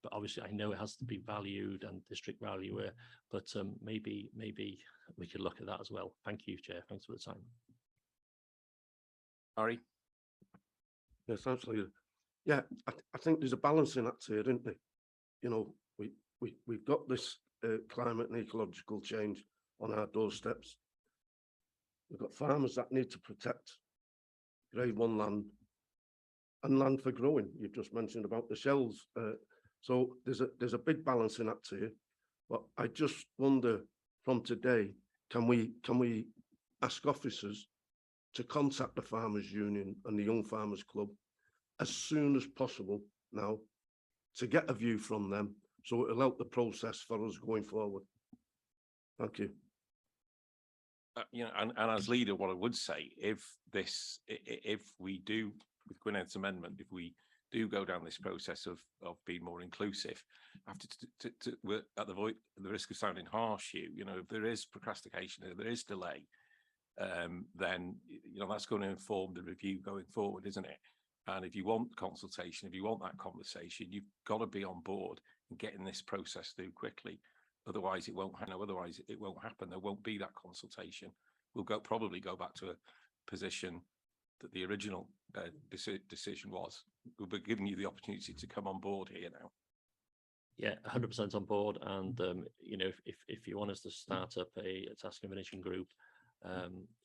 But obviously, I know it has to be valued and district valuer, but maybe we could look at that as well. Thank you, Chair. Thanks for the time. Ari? Yes, absolutely. Yeah, I think there's a balancing act here, isn't there? We've got this climate and ecological change on our doorsteps. We've got farmers that need to protect grade 1 land and land for growing. You've just mentioned about the shells. So there's a big balancing act here. But I just wonder from today, can we ask officers to contact the Farmers Union and the Young Farmers Club as soon as possible now to get a view from them, so it'll help the process for us going forward. Thank you. And as leader, what I would say, if we do, with Gwyneth's amendment, if we do go down this process of being more inclusive, we're at the risk of sounding harsh, if there is procrastination, if there is delay, then that's going to inform the review going forward, isn't it? And if you want consultation, if you want that conversation, you've got to be on board and getting this process through quickly. Otherwise, it won't happen. Otherwise, it won't happen. There won't be that consultation. We'll probably go back to a position that the original decision was. We'll be giving you the opportunity to come on board here now. Yeah, 100% on board. And if you want us to start up a task and finishing group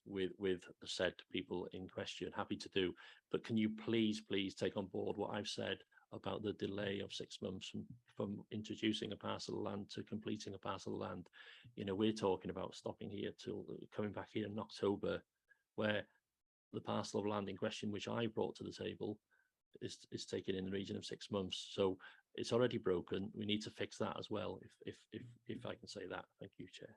with the said people in question, happy to do. But can you please take on board what I've said about the delay of 6 months from introducing a parcel of land to completing a parcel of land? We're talking about stopping here till coming back here in October, where the parcel of land in question, which I brought to the table, is taken in the region of 6 months. So it's already broken. We need to fix that as well, if I can say that. Thank you, Chair.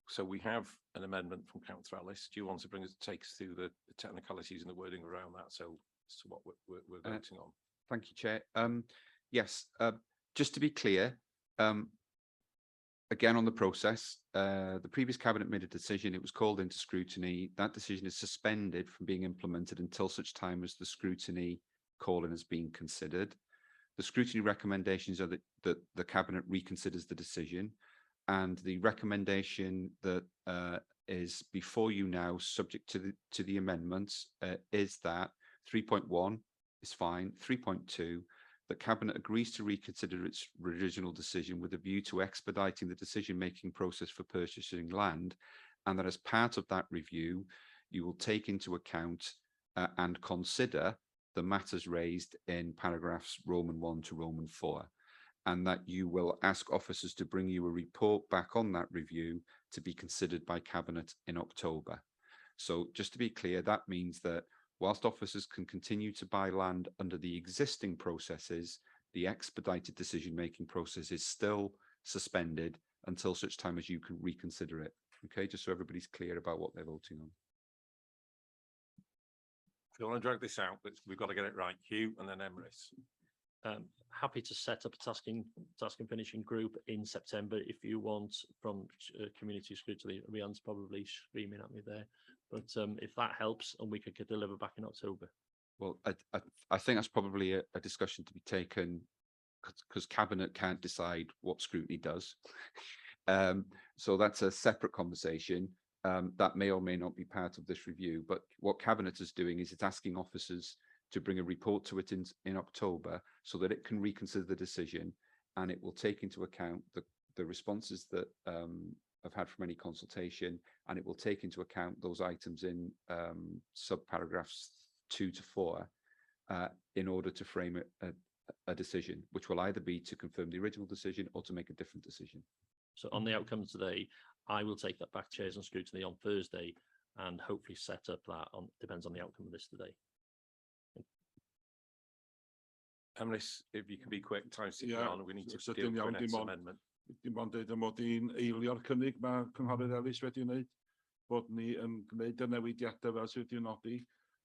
So we have an amendment from Councillor Ellis. Do you want to take us through the technicalities and the wording around that? So as to what we're voting on. Thank you, Chair. Yes, just to be clear, again on the process, the previous cabinet made a decision. It was called into scrutiny. That decision is suspended from being implemented until such time as the scrutiny call-in has been considered. The scrutiny recommendations are that the cabinet reconsiders the decision, and the recommendation that is before you now, subject to the amendments, is that 3.1 is fine. 3.2, that Cabinet agrees to reconsider its original decision with a view to expediting the decision-making process for purchasing land, and that as part of that review, you will take into account and consider the matters raised in paragraphs Roman 1 to Roman 4, and that you will ask officers to bring you a report back on that review to be considered by Cabinet in October. So just to be clear, that means that whilst officers can continue to buy land under the existing processes, the expedited decision-making process is still suspended until such time as you can reconsider it. Okay, just so everybody's clear about what they're voting on. If you want to drag this out, we've got to get it right. Hugh and then Emrys. Happy to set up a task and finishing group in September if you want, from community scrutiny. Rian's probably screaming at me there, but if that helps and we could deliver back in October. Well, I think that's probably a discussion to be taken, because Cabinet can't decide what scrutiny does. So that's a separate conversation that may or may not be part of this review. But what Cabinet is doing is it's asking officers to bring a report to it in October so that it can reconsider the decision, and it will take into account the responses that have had from any consultation, and it will take into account those items in subparagraphs 2 to 4 in order to frame a decision, which will either be to confirm the original decision or to make a different decision. So on the outcome today, I will take that back to chairs and scrutiny on Thursday and hopefully set up that on, depends on the outcome of this today. Emrys, if you can be quick, time's ticking Ie, on, we need to sydyn deal iawn, with the next dim ond- amendment. Dim ond deud mod i'n eilio'r cynnig mae Cynghorydd Ellis wedi wneud, bod ni yn gwneud y newidiadau fel sydd wedi nodi,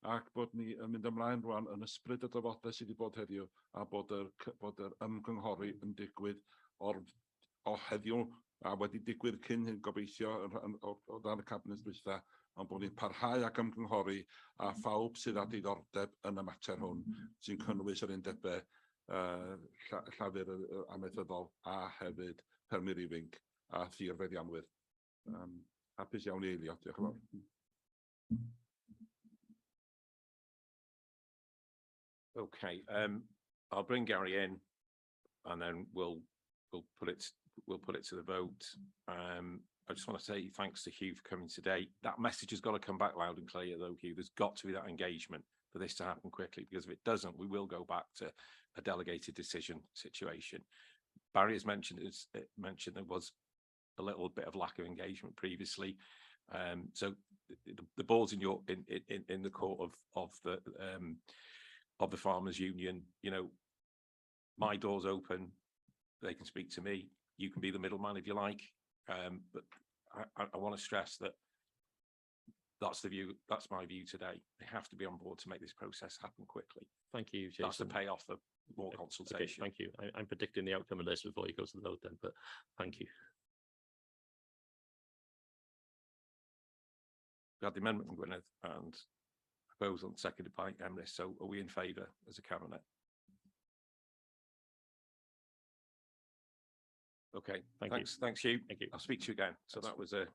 ac bod ni yn mynd ymlaen rwan yn ysbryd y drafodaeth sydd wedi bod heddiw, a bod yr ymgynghori yn digwydd o heddiw, a wedi digwydd cyn hyn gobeithio o dan y cabinet dwytha, ond bod ni'n parhau ac ymgynghori a phawb sydd â diddordeb yn y mater hwn, sy'n cynnwys yr undebau llafur amaethyddol a hefyd Permyr Ifing a Thir Feddianwyr. Hapus iawn i eilio, diolch yn fawr. Okay, I'll bring Gary in, and then we'll put it to the vote. I just want to say thanks to Hugh for coming today. That message has got to come back loud and clear, though, Hugh. There's got to be that engagement for this to happen quickly, because if it doesn't, we will go back to a delegated decision situation. Barry has mentioned there was a little bit of lack of engagement previously. So the ball's in the court of the farmers union. You know, my door's open. They can speak to me. You can be the middleman if you like. But I want to stress that that's the view. That's my view today. They have to be on board to make this process happen quickly. Thank you, Jason. That's the payoff of more consultation. Okay, thank you. I'm predicting the outcome of this before you go to the vote then, but thank you. We had the amendment from Gwynedd and proposal seconded by Emrys. So are we in favour as a cabinet? Okay, thanks, Hugh. Thank you. I'll speak to you again. So that was a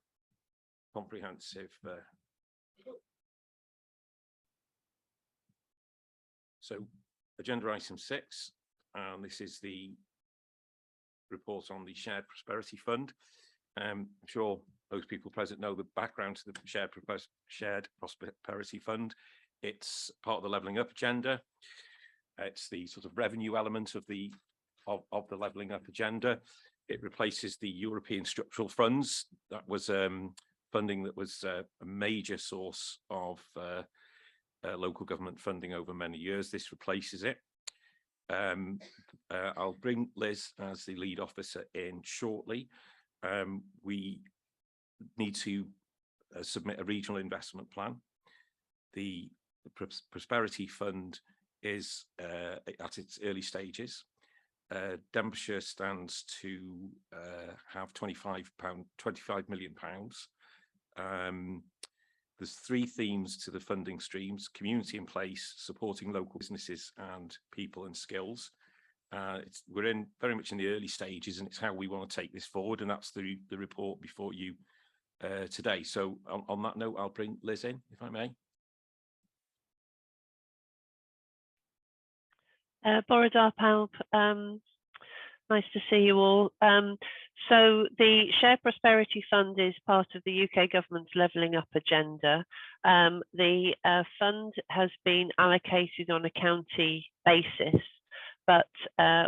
comprehensive. So agenda item 6, and this is the report on the Shared Prosperity Fund. I'm sure most people present know the background to the Shared Prosperity Fund. It's part of the levelling up agenda. It's the sort of revenue element of the levelling up agenda. It replaces the European structural funds. That was funding that was a major source of local government funding over many years. This replaces it. I'll bring Liz as the lead officer in shortly. We need to submit a regional investment plan. The Prosperity Fund is at its early stages. Denbighshire stands to have £25 million. There's 3 themes to the funding streams: community in place, supporting local businesses and people and skills. We're very much in the early stages, and it's how we want to take this forward, and that's the report before you today. So on that note, I'll bring Liz in, if I may. Bore Darpalp, nice to see you all. So the Shared Prosperity Fund is part of the UK government's Levelling Up agenda. The fund has been allocated on a county basis, but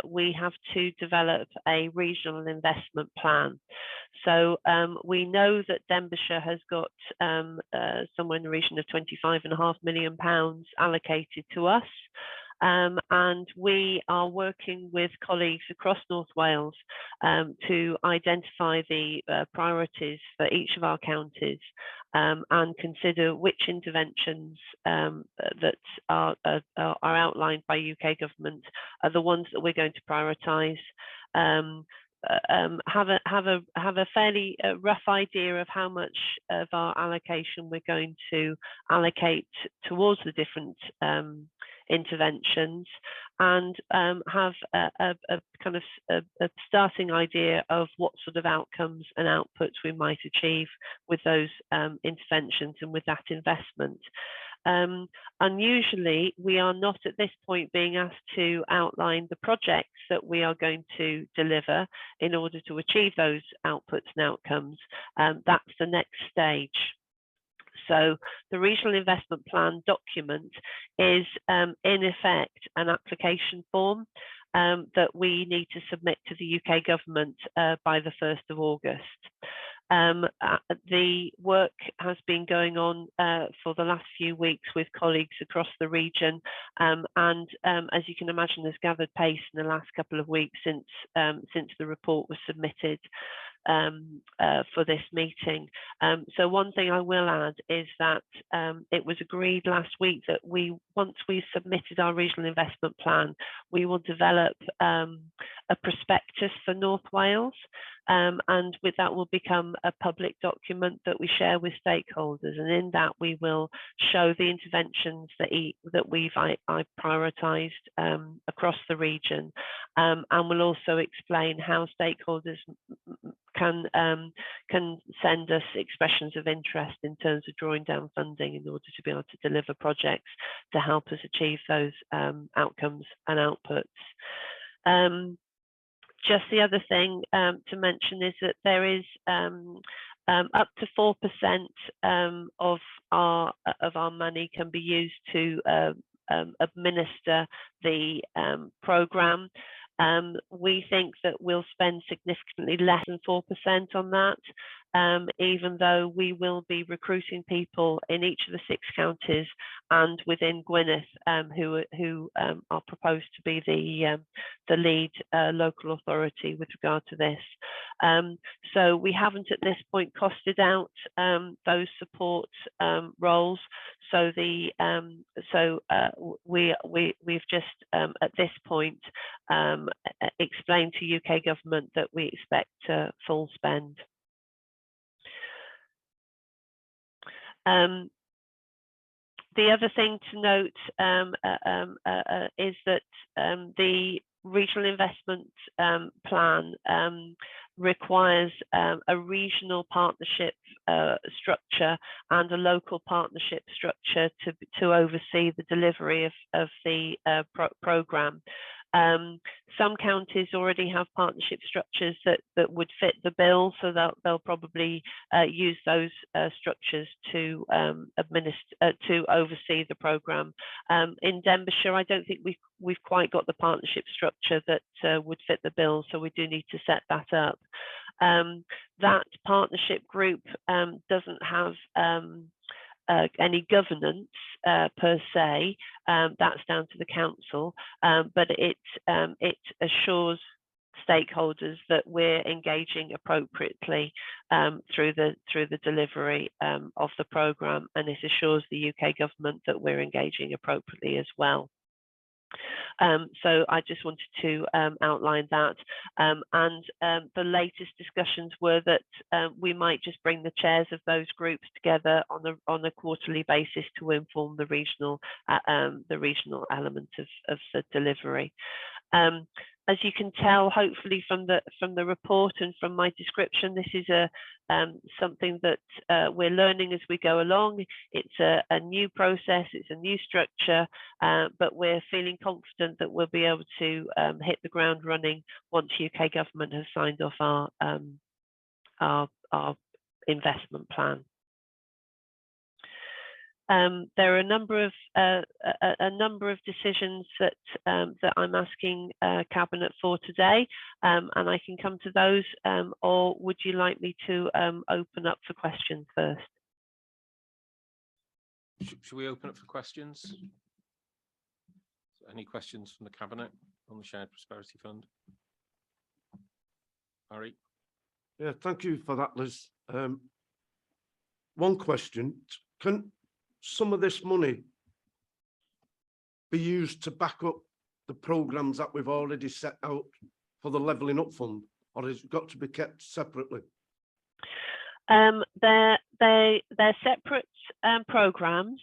we have to develop a regional investment plan. So we know that Denbighshire has got somewhere in the region of £25.5 million allocated to us. And we are working with colleagues across North Wales to identify the priorities for each of our counties and consider which interventions that are outlined by UK government are the ones that we're going to prioritise. Have a fairly rough idea of how much of our allocation we're going to allocate towards the different interventions, and have a kind of a starting idea of what sort of outcomes and outputs we might achieve with those interventions and with that investment. Unusually, we are not at this point being asked to outline the projects that we are going to deliver in order to achieve those outputs and outcomes. That's the next stage. So the Regional Investment Plan document is in effect an application form that we need to submit to the UK government by the 1st of August. The work has been going on for the last few weeks with colleagues across the region, and as you can imagine, has gathered pace in the last couple of weeks since the report was submitted for this meeting. So one thing I will add is that it was agreed last week that once we've submitted our regional investment plan, we will develop a prospectus for North Wales, and with that will become a public document that we share with stakeholders, and in that we will show the interventions that we've prioritised across the region, and we'll also explain how stakeholders can send us expressions of interest in terms of drawing down funding in order to be able to deliver projects to help us achieve those outcomes and outputs. Just the other thing to mention is that there is up to 4% of our money can be used to administer the programme. We think that we'll spend significantly less than 4% on that, even though we will be recruiting people in each of the 6 counties and within Gwynedd who are proposed to be the lead local authority with regard to this. So we haven't at this point costed out those support roles. So we've just at this point explained to UK government that we expect full spend. The other thing to note is that the regional investment plan requires a regional partnership structure and a local partnership structure to oversee the delivery of the programme. Some counties already have partnership structures that would fit the bill, so they'll probably use those structures to oversee the programme. In Denbighshire, I don't think we've quite got the partnership structure that would fit the bill, so we do need to set that up. That partnership group doesn't have any governance per se, that's down to the council, but it assures stakeholders that we're engaging appropriately through the delivery of the programme, and it assures the UK government that we're engaging appropriately as well. So I just wanted to outline that, and the latest discussions were that we might just bring the chairs of those groups together on a quarterly basis to inform the regional element of the delivery. as you can tell, hopefully from the report and from my description, this is something that we're learning as we go along. It's a new process, it's a new structure, but we're feeling confident that we'll be able to hit the ground running once UK government has signed off our investment plan. There are a number of decisions that I'm asking Cabinet for today, and I can come to those. Or would you like me to open up for questions first? Should we open up for questions? Any questions from the Cabinet on the Shared Prosperity Fund? Harry? Yeah, thank you for that, Liz. One question, can some of this money be used to back up the programmes that we've already set out for the Levelling Up Fund, or has it got to be kept separately? They're separate programmes.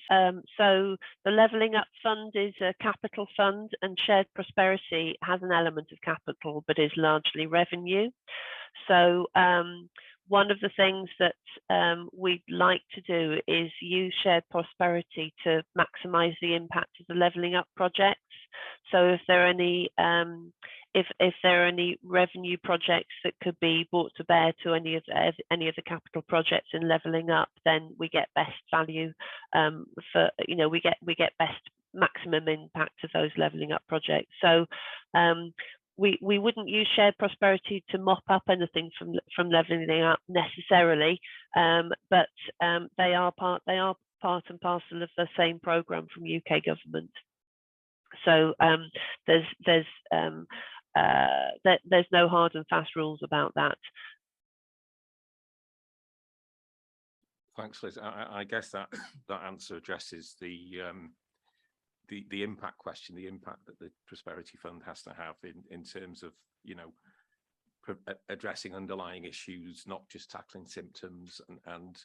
So the Levelling Up Fund is a capital fund, and Shared Prosperity has an element of capital but is largely revenue. So one of the things that we'd like to do is use Shared Prosperity to maximise the impact of the Levelling Up projects. So if there are any if there are any revenue projects that could be brought to bear to any of the capital projects in Levelling Up, then we get best value for, you know, we get best maximum impact of those Levelling Up projects. So we wouldn't use Shared Prosperity to mop up anything from Levelling Up necessarily, but they are part and parcel of the same programme from UK government. So there's no hard and fast rules about that. Thanks, Liz. I guess that answer addresses the impact question, the impact that the Prosperity Fund has to have in terms of, you know, addressing underlying issues, not just tackling symptoms, and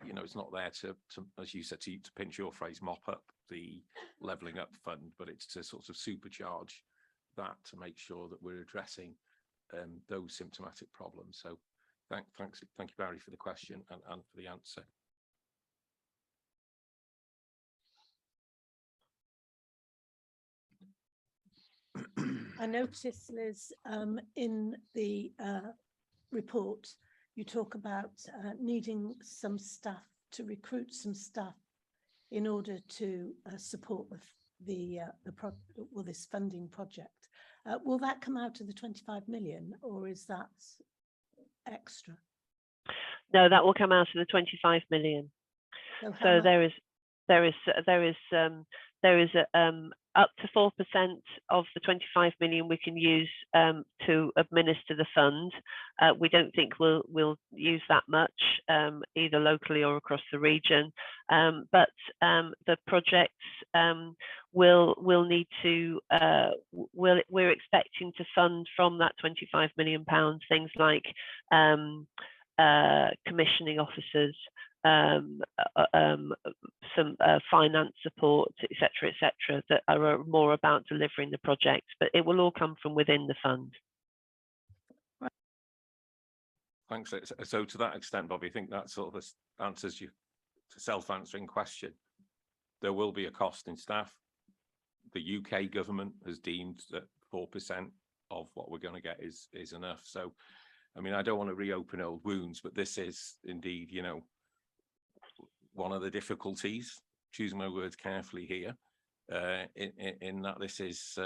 you know, it's not there to as you said, to pinch your phrase, mop up the Levelling Up Fund, but it's to sort of supercharge that to make sure that we're addressing those symptomatic problems. So thank you, Barry, for the question and for the answer. I noticed, Liz, in the report, you talk about needing some staff to recruit some staff in order to support this funding project. Will that come out of the 25 million, or is that extra? No, that will come out of the 25 million. So there is up to 4% of the 25 million we can use to administer the fund. We don't think we'll use that much either locally or across the region, but the projects will need to we're expecting to fund from that 25 million pounds things like commissioning officers, some finance support, etc., that are more about delivering the project, but it will all come from within the fund. Thanks. So to that extent, Bobby, I think that sort of answers your self-answering question. There will be a cost in staff. The UK government has deemed that 4% of what we're going to get is enough. So, I mean, I don't want to reopen old wounds, but this is indeed, you know, one of the difficulties, choosing my words carefully here, in that this is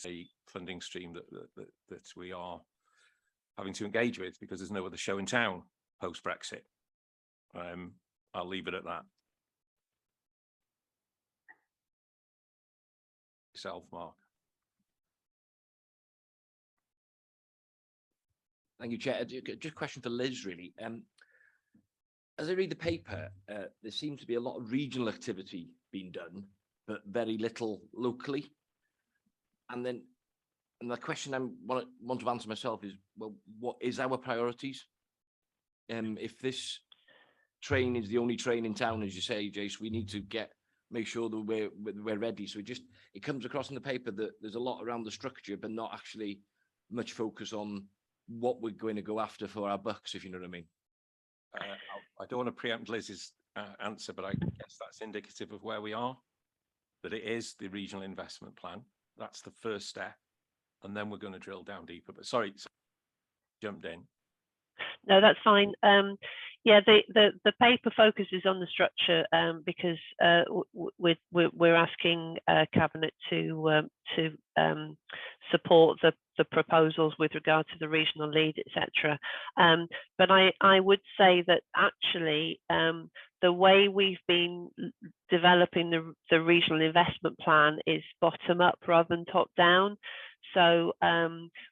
a funding stream that we are having to engage with because there's no other show in town post Brexit. I'll leave it at that. Yourself, Mark. Thank you, Chair. Just a question for Liz, really. As I read the paper, there seems to be a lot of regional activity being done, but very little locally. And the question I want to answer myself is, well, what is our priorities? If this train is the only train in town, as you say, Jace, we need to get make sure that we're ready. So it comes across in the paper that there's a lot around the structure, but not actually much focus on what we're going to go after for our bucks, if you know what I mean. I don't want to preempt Liz's answer, but I guess that's indicative of where we are, that it is the regional investment plan. That's the first step. And then we're going to drill down deeper. But sorry, jumped in. No, that's fine. Yeah, the paper focuses on the structure because we're asking Cabinet to support the proposals with regard to the regional lead, etc. But I would say that actually the way we've been developing the regional investment plan is bottom up rather than top down. So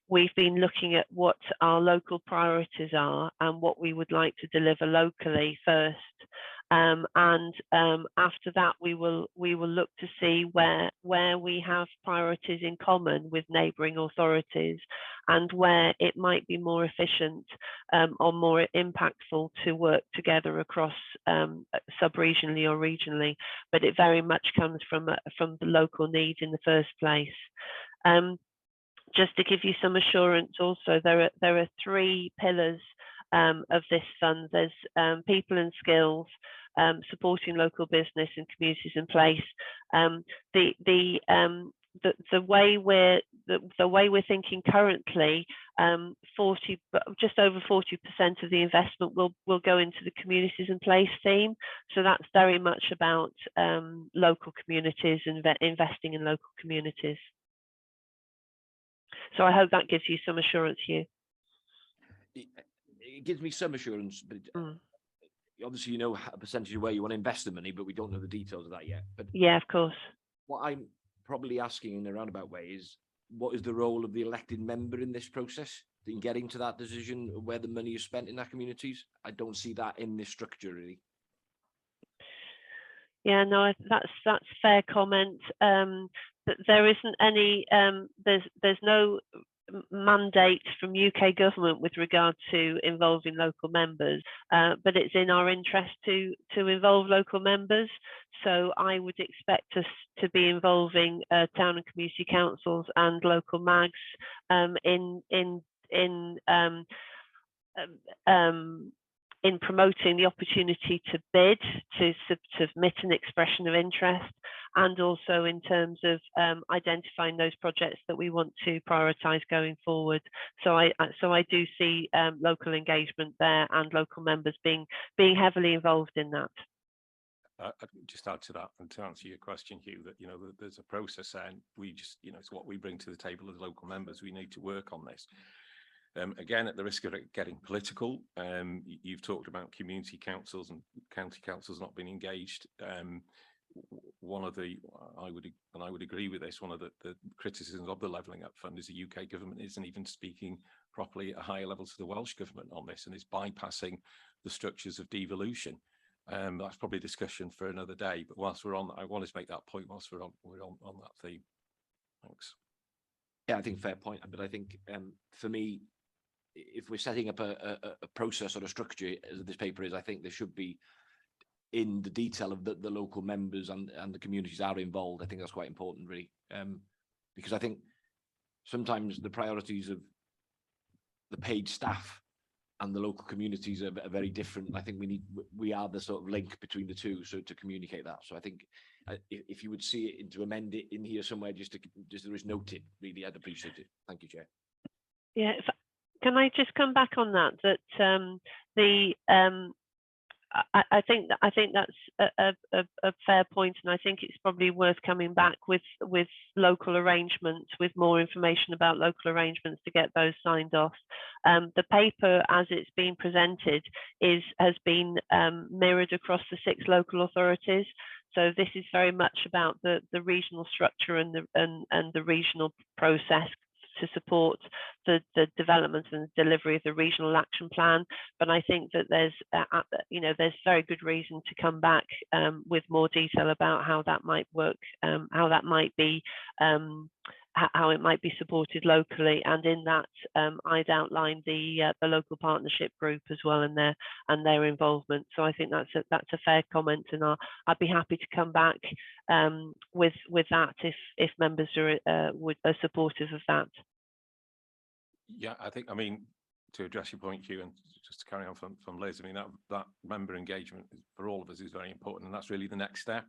we've been looking at what our local priorities are and what we would like to deliver locally first. And after that, we will look to see where we have priorities in common with neighbouring authorities and where it might be more efficient or more impactful to work together across sub-regionally or regionally. But it very much comes from the local needs in the first place. Just to give you some assurance also, there are three pillars of this fund. There's people and skills, supporting local business and communities in place. The way we're thinking currently, just over 40% of the investment will go into the communities in place theme. So that's very much about local communities and investing in local communities. So I hope that gives you some assurance, Hugh. It gives me some assurance, but obviously you know a percentage of where you want to invest the money, but we don't know the details of that yet. But yeah, of course. What I'm probably asking in a roundabout way is, what is the role of the elected member in this process in getting to that decision of where the money is spent in our communities? I don't see that in this structure really. Yeah, no, that's fair comment. There isn't any, there's no mandate from UK government with regard to involving local members, but it's in our interest to involve local members. So I would expect us to be involving town and community councils and local mags in promoting the opportunity to bid, to submit an expression of interest, and also in terms of identifying those projects that we want to prioritise going forward. So I do see local engagement there and local members being heavily involved in that. I'd just add to that, and to answer your question, Hugh, that there's a process, and we just it's what we bring to the table as local members. We need to work on this. Again, at the risk of it getting political, you've talked about community councils and county councils not being engaged. One of the, I would agree with this, one of the criticisms of the Levelling Up Fund is the UK government isn't even speaking properly at a higher level to the Welsh government on this, and is bypassing the structures of devolution. That's probably a discussion for another day, but whilst we're on, I wanted to make that point whilst we're on that theme. Thanks. Yeah, I think fair point, but I think for me, if we're setting up a process or a structure as this paper is, I think there should be in the detail of the local members and the communities are involved. I think that's quite important, really, because I think sometimes the priorities of the paid staff and the local communities are very different. I think we are the sort of link between the two, so to communicate that. So I think if you would see it to amend it in here somewhere, just there is note it, really, I'd appreciate it. Thank you, Chair. Yeah, can I just come back on that? I think that's a fair point, and I think it's probably worth coming back with local arrangements, with more information about local arrangements to get those signed off. The paper, as it's been presented, has been mirrored across the 6 local authorities. So this is very much about the regional structure and the regional process to support the development and delivery of the regional action plan. But I think that there's very good reason to come back with more detail about how that might work, how that might be how it might be supported locally. And in that, I'd outlined the local partnership group as well and their involvement. So I think that's a fair comment, and I'd be happy to come back with that if members are supportive of that. Yeah, I mean, to address your point, Hugh, and just to carry on from Liz, I mean, that member engagement for all of us is very important, and that's really the next step.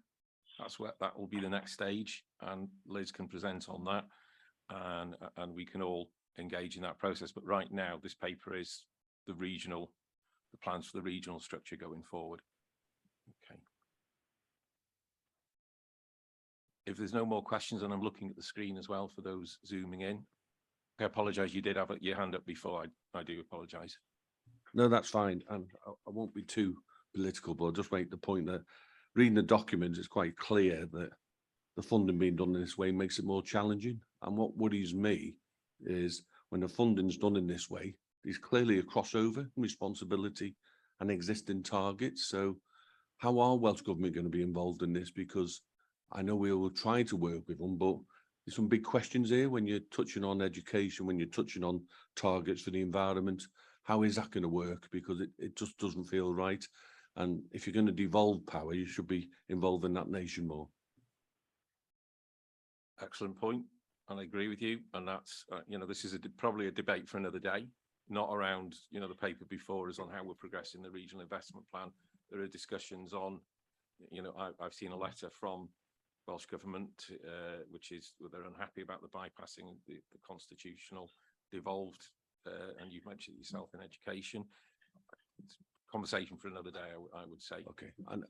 That will be the next stage, and Liz can present on that, and we can all engage in that process. But right now, this paper is the plans for the regional structure going forward. Okay. If there's no more questions, and I'm looking at the screen as well for those zooming in. I apologise, you did have your hand up before. I do apologise. No, that's fine. And I won't be too political, but I'll just make the point that reading the documents, it's quite clear that the funding being done in this way makes it more challenging. And what worries me is when the funding's done in this way, there's clearly a crossover in responsibility and existing targets. So how are Welsh Government going to be involved in this? Because I know we will try to work with them, but there's some big questions here when you're touching on education, when you're touching on targets for the environment. How is that going to work? Because it just doesn't feel right. And if you're going to devolve power, you should be involving that nation more. Excellent point, and I agree with you. And that's, this is probably a debate for another day, not around, the paper before us on how we're progressing the regional investment plan. There are discussions on, I've seen a letter from Welsh Government, which is they're unhappy about the bypassing the constitutional devolved, and you've mentioned it yourself in education. It's a conversation for another day, I would say. Okay, and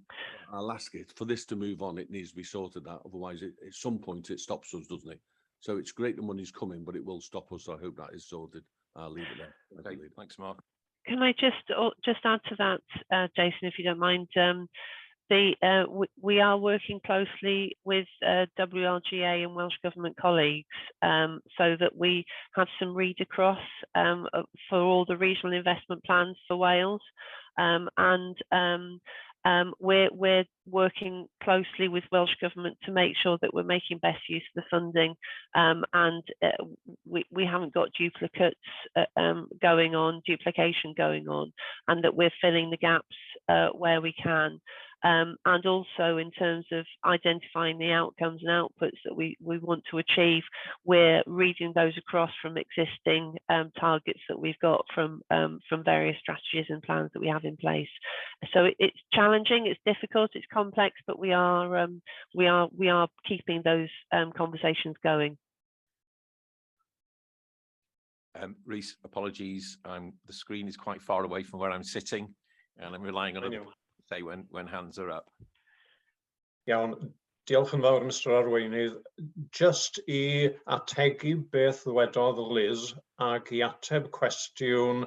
I'll ask it, for this to move on, it needs to be sorted out. Otherwise, at some point, it stops us, doesn't it? So it's great the money's coming, but it will stop us. So I hope that is sorted. I'll leave it there. Okay, thanks, Mark. Can I just add to that, Jason, if you don't mind? We are working closely with WRGA and Welsh Government colleagues so that we have some read across for all the regional investment plans for Wales, we're working closely with Welsh Government to make sure that we're making best use of the funding, we haven't got duplication going on, and that we're filling the gaps where we can. And also in terms of identifying the outcomes and outputs that we want to achieve, we're reading those across from existing targets that we've got from various strategies and plans that we have in place. So it's challenging, it's difficult, it's complex, but we are keeping those conversations going. Rhys, apologies. The screen is quite far away from where I'm sitting, and I'm relying on it. Say when hands are up. Iawn, diolch yn fawr, Mr Arweinydd. Just I ategu beth ddwedodd Liz ac I ateb cwestiwn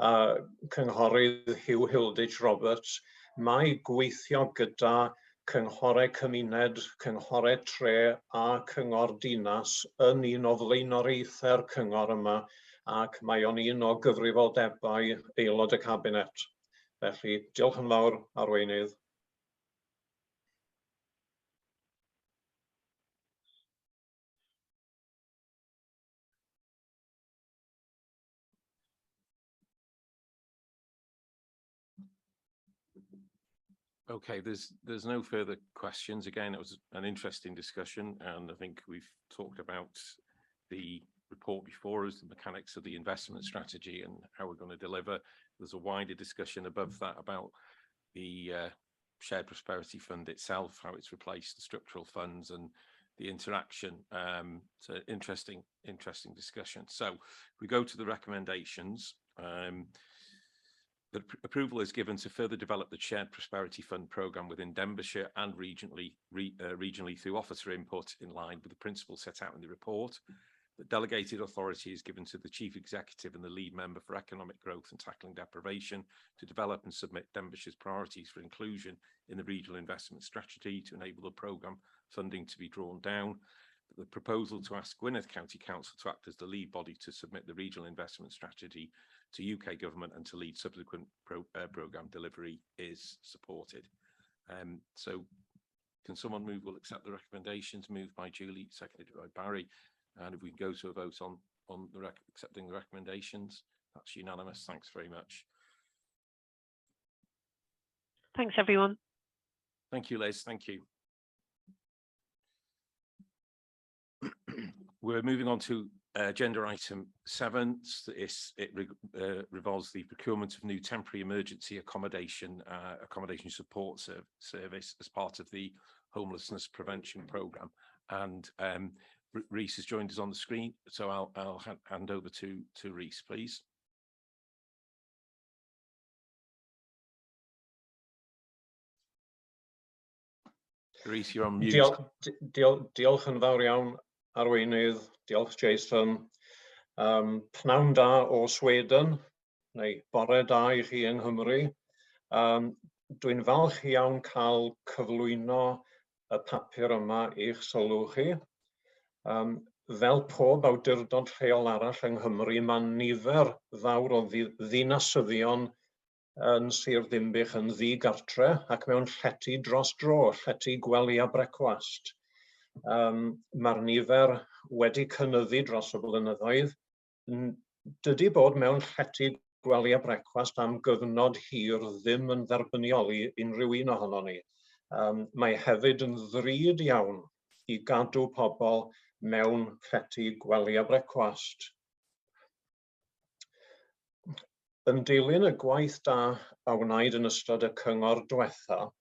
cynghorydd Hugh Hilditch Roberts, mae gweithio gyda cynghorau cymuned, cynghorau tre a cyngor dinas yn un o flaenoriaethau'r cyngor yma, ac mae o'n un o gyfrifoldebau aelod y cabinet. Felly, diolch yn fawr, Arweinydd. Okay, there's no further questions. Again, it was an interesting discussion, and I think we've talked about the report before us, the mechanics of the investment strategy and how we're going to deliver. There's a wider discussion above that about the shared prosperity fund itself, how it's replaced the structural funds and the interaction. It's an interesting discussion. So we go to the recommendations. The approval is given to further develop the Shared Prosperity Fund programme within Denbighshire and regionally through officer input in line with the principles set out in the report. The delegated authority is given to the Chief Executive and the lead member for economic growth and tackling deprivation to develop and submit Denbighshire's priorities for inclusion in the regional investment strategy to enable the programme funding to be drawn down. The proposal to ask Gwynedd County Council to act as the lead body to submit the regional investment strategy to UK government and to lead subsequent programme delivery is supported. So can someone move? We'll accept the recommendations. Moved by Julie, seconded by Barry. And if we go to a vote on the accepting the recommendations, that's unanimous. Thanks very much. Thanks, everyone. Thank you, Liz. Thank you. We're moving on to agenda item 7. It revolves the procurement of new temporary emergency accommodation support service as part of the homelessness prevention programme. And Rhys has joined us on the screen, so I'll hand over to Rhys, please. Rhys, you're on mute. Diolch yn fawr iawn, arweinydd. Diolch, Jason. Pnawn da o Sweden, neu bore da I chi yng Nghymru. Dwi'n falch iawn cael cyflwyno y papur yma i'ch sylw chi. Fel pob awdurdod lleol arall yng Nghymru, mae nifer fawr o ddinasyddion yn Sir Ddinbych yn ddigartre ac mewn llety dros dro, llety gwely a brecwast. Mae'r nifer wedi cynyddu dros y blynyddoedd. Dydy bod mewn llety gwely a brecwast am gyfnod hir ddim yn dderbyniol I unrhyw un ohono ni. Mae hefyd yn ddrud iawn I gadw pobl mewn llety gwely a brecwast. Yn dilyn y gwaith da a wnaed yn ystod y cyngor diwetha,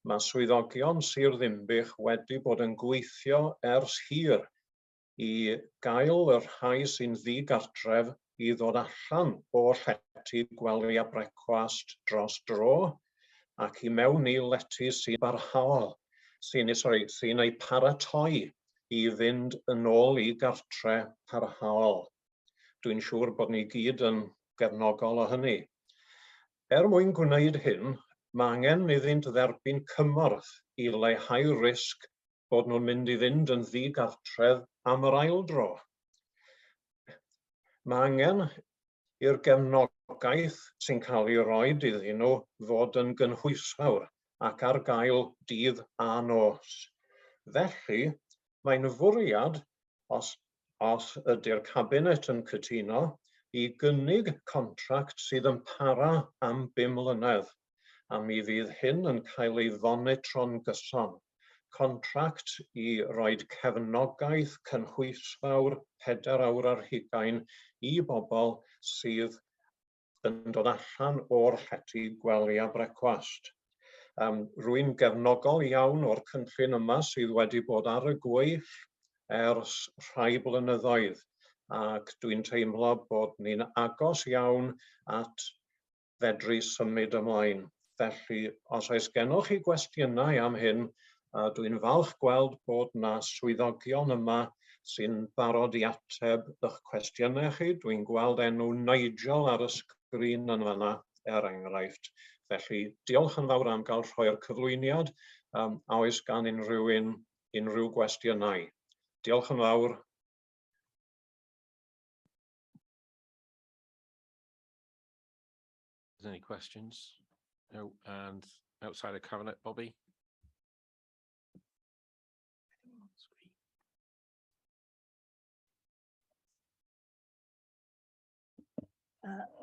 mae swyddogion Sir Ddinbych wedi bod yn gweithio ers hir I gael y rhai sy'n ddigartref I ddod allan o llety gwely a brecwast dros dro ac I mewn I lety sy'n barhaol, sy'n ei paratoi I fynd yn ôl I gartre parhaol. Dwi'n siŵr bod ni gyd yn gefnogol o hynny. Mwyn gwneud hyn, mae angen iddynt dderbyn cymorth I leihau risg bod nhw'n mynd I fynd yn ddigartref am yr ail dro. Mae angen i'r gefnogaeth sy'n cael ei roi iddyn nhw fod yn gynhwysfawr ac ar gael dydd a nos. Felly, mae'n fwriad, os ydy'r cabinet yn cytuno, I gynnig contract sydd yn para am 5 mlynedd, a mi fydd hyn yn cael ei fonitro'n gyson. Contract I roed cefnogaeth cynhwysfawr 4 awr ar hugain I bobl sydd yn dod allan o'r llety gwely a brecwast. Rwy'n gefnogol iawn o'r cynllun yma sydd wedi bod ar y gweill ers rhai blynyddoedd. Ac dwi'n teimlo bod ni'n agos iawn at fedru symud ymlaen. Felly, os oes gennych chi gwestiynau am hyn, dwi'n falch gweld bod na swyddogion yma sy'n barod I ateb eich cwestiynau chi. Dwi'n gweld enw Nigel ar y sgrin yn fanna, enghraifft. Felly, diolch yn fawr am gael rhoi'r cyflwyniad, a oes gan unrhyw gwestiynau. Diolch yn fawr. Any questions? No. And outside of cabinet, Bobby?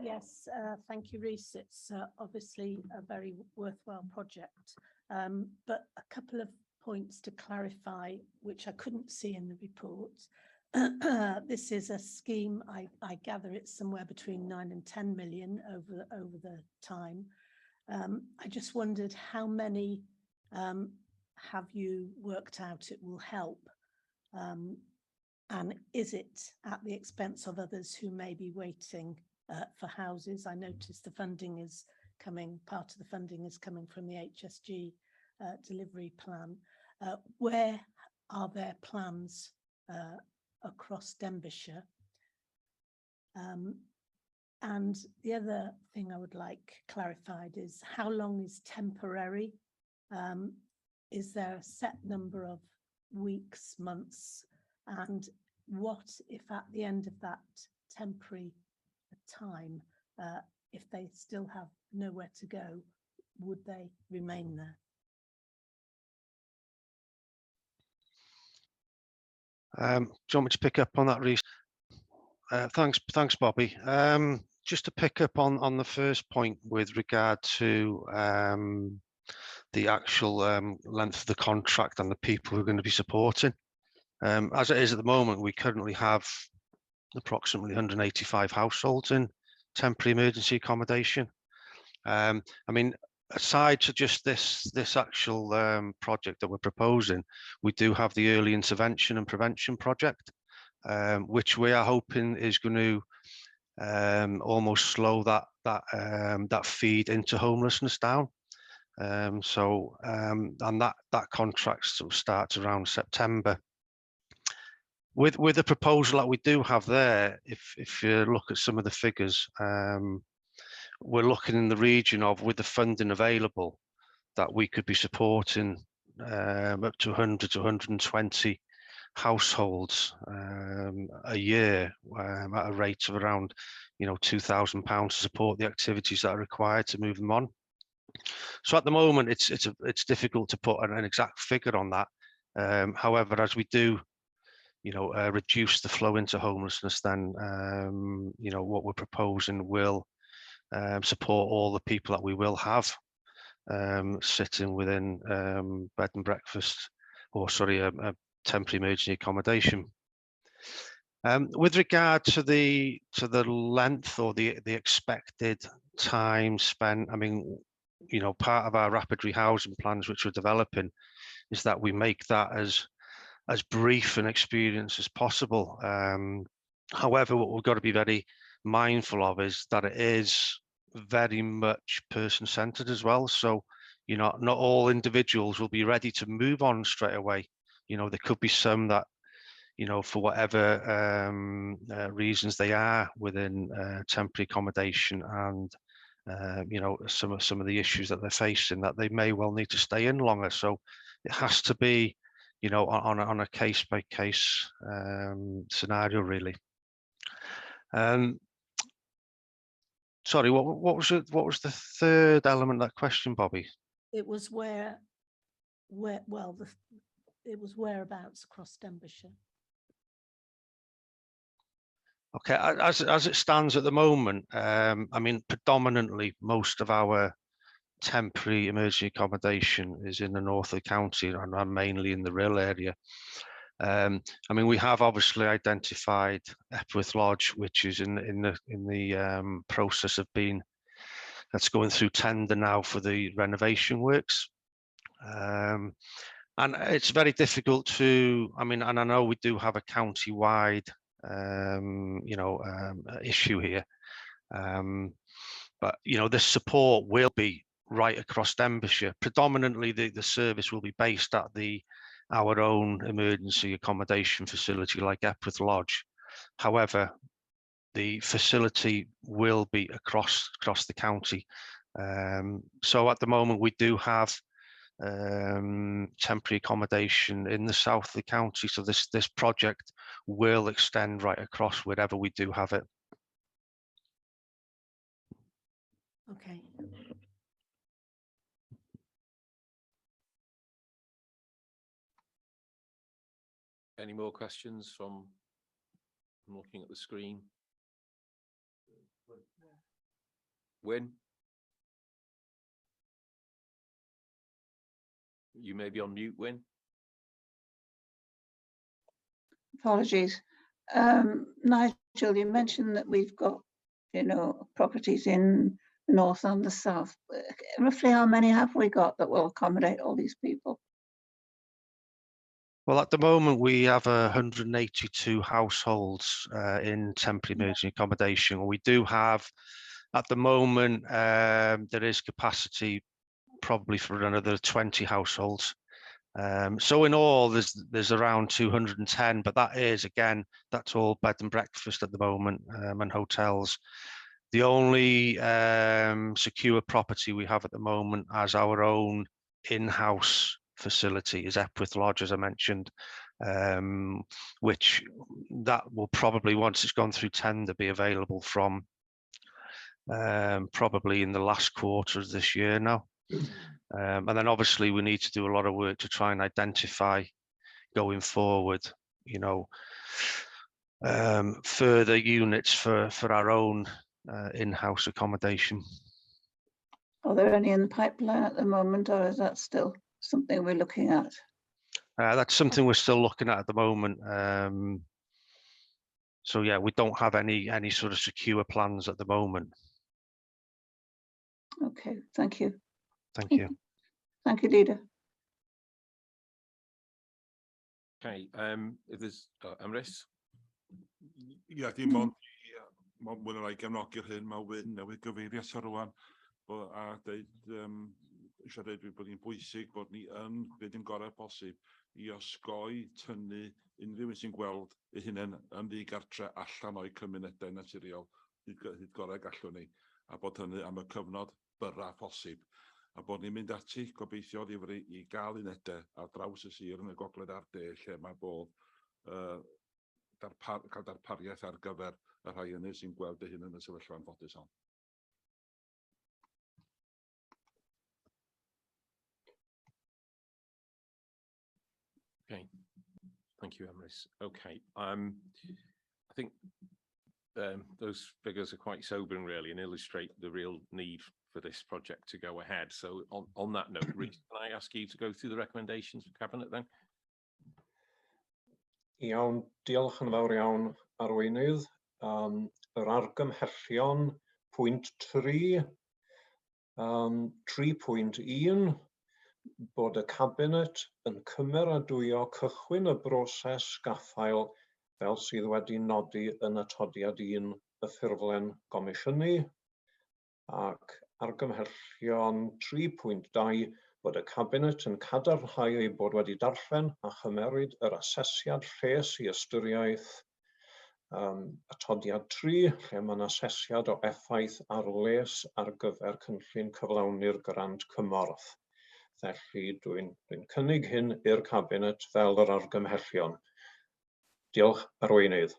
Yes, thank you, Rhys. It's obviously a very worthwhile project, but a couple of points to clarify, which I couldn't see in the report. This is a scheme, I gather it's somewhere between 9 and 10 million over the time. I just wondered how many have you worked out it will help? And is it at the expense of others who may be waiting for houses? I noticed the funding is coming, part of the funding is coming from the HSG delivery plan. Where are there plans across Denbighshire? And the other thing I would like clarified is how long is temporary? Is there a set number of weeks, months? And what if at the end of that temporary time, if they still have nowhere to go, would they remain there? Do you want me to pick up on that, Rhys? Thanks, Bobby. Just to pick up on the first point with regard to the actual length of the contract and the people who are going to be supporting. As it is at the moment, we currently have approximately 185 households in temporary emergency accommodation. I mean, aside to just this actual project that we're proposing, we do have the early intervention and prevention project, which we are hoping is going to almost slow that feed into homelessness down. And that contract sort of starts around September. With the proposal that we do have there, if you look at some of the figures, we're looking in the region of, with the funding available, that we could be supporting up to 100 to 120 households a year at a rate of around, £2,000 to support the activities that are required to move them on. So at the moment, it's difficult to put an exact figure on that. However, as we do, reduce the flow into homelessness, then what we're proposing will support all the people that we will have sitting within bed and breakfast, or sorry, a temporary emergency accommodation. With regard to the length or the expected time spent, I mean, part of our rapid rehousing plans which we're developing is that we make that as brief an experience as possible. However, what we've got to be very mindful of is that it is very much person-centered as well. So, not all individuals will be ready to move on straight away. There could be some that, for whatever reasons they are within temporary accommodation, and some of the issues that they're facing, that they may well need to stay in longer. So it has to be, on a case-by-case scenario, really. Sorry, what was the third element of that question, Bobby? It was where it was whereabouts across Denbighshire. Okay, as it stands at the moment, I mean, predominantly most of our temporary emergency accommodation is in the north of the county, and mainly in the Rill area. I mean, we have obviously identified Epworth Lodge, which is in the process of that's going through tender now for the renovation works. And it's very difficult to, I mean, and I know we do have a county-wide issue here, but this support will be right across Denbighshire. Predominantly the service will be based at our own emergency accommodation facility like Epworth Lodge. However, the facility will be across the county. So at the moment we do have temporary accommodation in the south of the county. So this project will extend right across wherever we do have it. Okay. Any more questions from looking at the screen? Wyn? You may be on mute, Wyn. Apologies. Nigel, you mentioned that we've got, properties in the north and the south. Roughly how many have we got that will accommodate all these people? Well, at the moment, we have 182 households in temporary emergency accommodation. We do have, at the moment, there is capacity probably for another 20 households. So in all, there's around 210, but that is, again, that's all bed and breakfast at the moment, and hotels. The only secure property we have at the moment as our own in-house facility is Epworth Lodge, as I mentioned, which that will probably, once it's gone through tender, be available from probably in the last quarter of this year now. And then obviously we need to do a lot of work to try and identify going forward, you know, further units for our own in-house accommodation. Are there any in the pipeline at the moment, or is that still something we're looking at? That's something we're still looking at the moment. So yeah, we don't have any sort of secure plans at the moment. Okay, thank you. Thank you. Thank you, Leader. Okay, if there's Emrys. Ie, dim ond mwy na rai gefnogi'r hyn mae newydd gyfeirio at rwan a dweud eisiau dweud bod hi'n bwysig bod ni yn gwneud yn gorau posib i osgoi tynnu unrhyw un sy'n gweld eu hunain yn ddigartre allan o'i cymunedau naturiol hyd gorau gallwn ni a bod hynny am y cyfnod byrra posib a bod ni'n mynd ati gobeithio ddifri i gael unedau ar draws y sir yn y gogledd a'r de lle mae bod cael darpariaeth ar gyfer y rhai hynny sy'n gweld eu hunain yn y sefyllfa anffodus hon. Okay, thank you, Emrys. Okay, I think those figures are quite sobering, really, and illustrate the real need for this project to go ahead. So, on that note, Rhys, can I ask you to go through the recommendations for Cabinet then? Iawn, diolch yn fawr iawn arweinydd. Yr argymhellion pwynt 3, 3.1, bod y Cabinet yn cymeradwyo cychwyn y broses gaffael fel sydd wedi nodi yn atodiad 1 y ffurflen gomisiynu, ac argymhellion 3.2 bod y Cabinet yn cadarnhau ei bod wedi darllen a chymerwyd yr asesiad lles i ystyriaeth atodiad 3, lle mae'n asesiad o effaith ar les ar gyfer cynllun cyflawni'r grant cymorth. Felly dwi'n cynnig hyn i'r Cabinet fel yr argymhellion. Diolch arweinydd.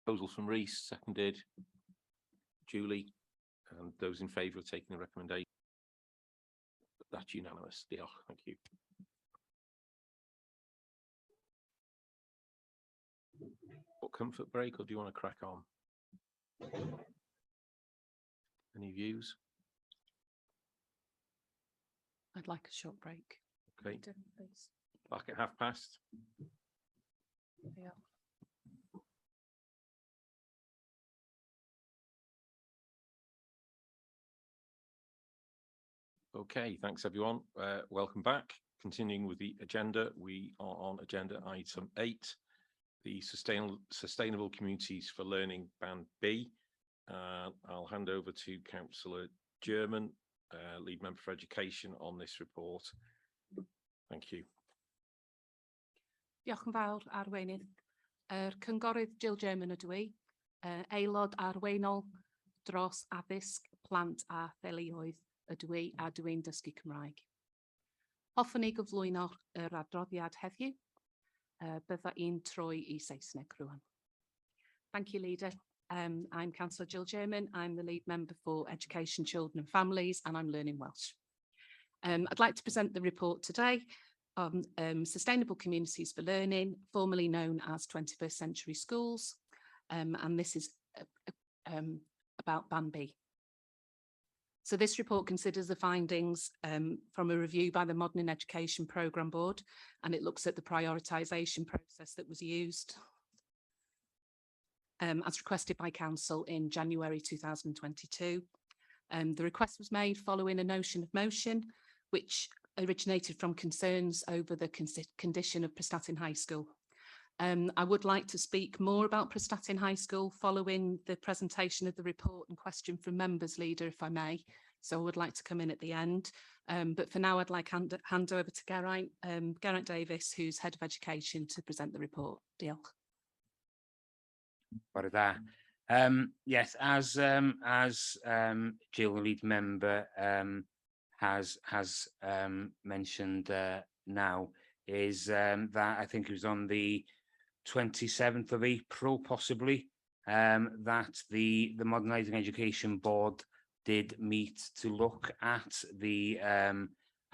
Proposal from Rhys, seconded. Julie, and those in favour of taking the recommendation. That's unanimous. Diolch, thank you. What comfort break, or do you want to crack on? Any views? I'd like a short break. Okay. Please. Back at past. Yeah. Okay, thanks everyone. Welcome back. Continuing with the agenda, we are on agenda item 8, the Sustainable Communities for Learning Band B. I'll hand over to Councillor German, Lead Member for Education, on this report. Thank you. Diolch yn fawr, arweinydd. Cynghorydd Jill German ydw i, aelod arweinol dros addysg, plant a theuluoedd ydw i, a dwi'n dysgu Cymraeg. Hoffwn i gyflwyno yr adroddiad heddiw, bydda i'n troi i Saesneg rwan. Thank you, Leader. I'm Councillor Jill German. I'm the Lead Member for Education, Children and Families, and I'm learning Welsh. I'd like to present the report today on Sustainable Communities for Learning, formerly known as 21st Century Schools, and this is about Band B. So this report considers the findings from a review by the Modern Education Programme Board, and it looks at the prioritisation process that was used as requested by Council in January 2022. The request was made following a notion of motion, which originated from concerns over the condition of Prestatyn High School. I would like to speak more about Prestatyn High School following the presentation of the report and question from members, Leader, if I may. So I would like to come in at the end. But for now, I'd like to hand over to Geraint Davies, who's Head of Education, to present the report. Diolch. Bore da. Yes, as Jill, Lead Member, has mentioned now, is that I think it was on the 27th of April, possibly, that the Modernising Education Board did meet to look at the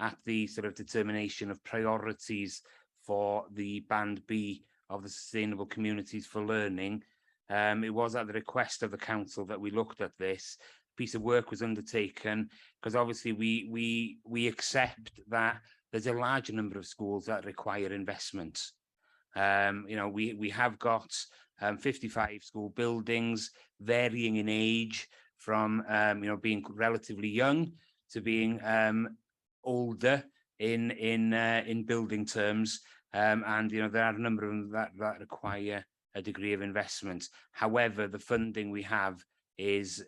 at the sort of determination of priorities for the Band B of the Sustainable Communities for Learning. It was at the request of the council that we looked at this. Piece of work was undertaken because obviously we accept that there's a large number of schools that require investment. You know, we have got 55 school buildings varying in age from you know, being relatively young to being older in building terms, and you know, there are a number of them that require a degree of investment. However, the funding we have is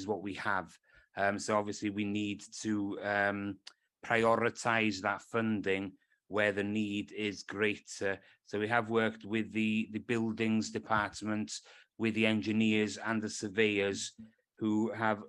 what we have. So obviously we need to prioritize that funding where the need is greater. So we have worked with the buildings department, with the engineers and the surveyors who have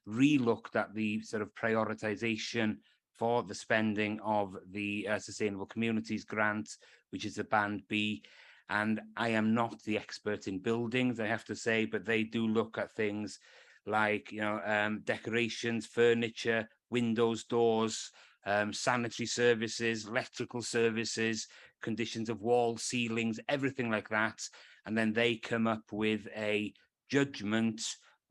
re-looked at the sort of prioritization for the spending of the Sustainable Communities grant, which is the Band B. And I am not the expert in buildings, I have to say, but they do look at things like, you know, decorations, furniture, windows, doors, sanitary services, electrical services, conditions of walls, ceilings, everything like that. And then they come up with a judgment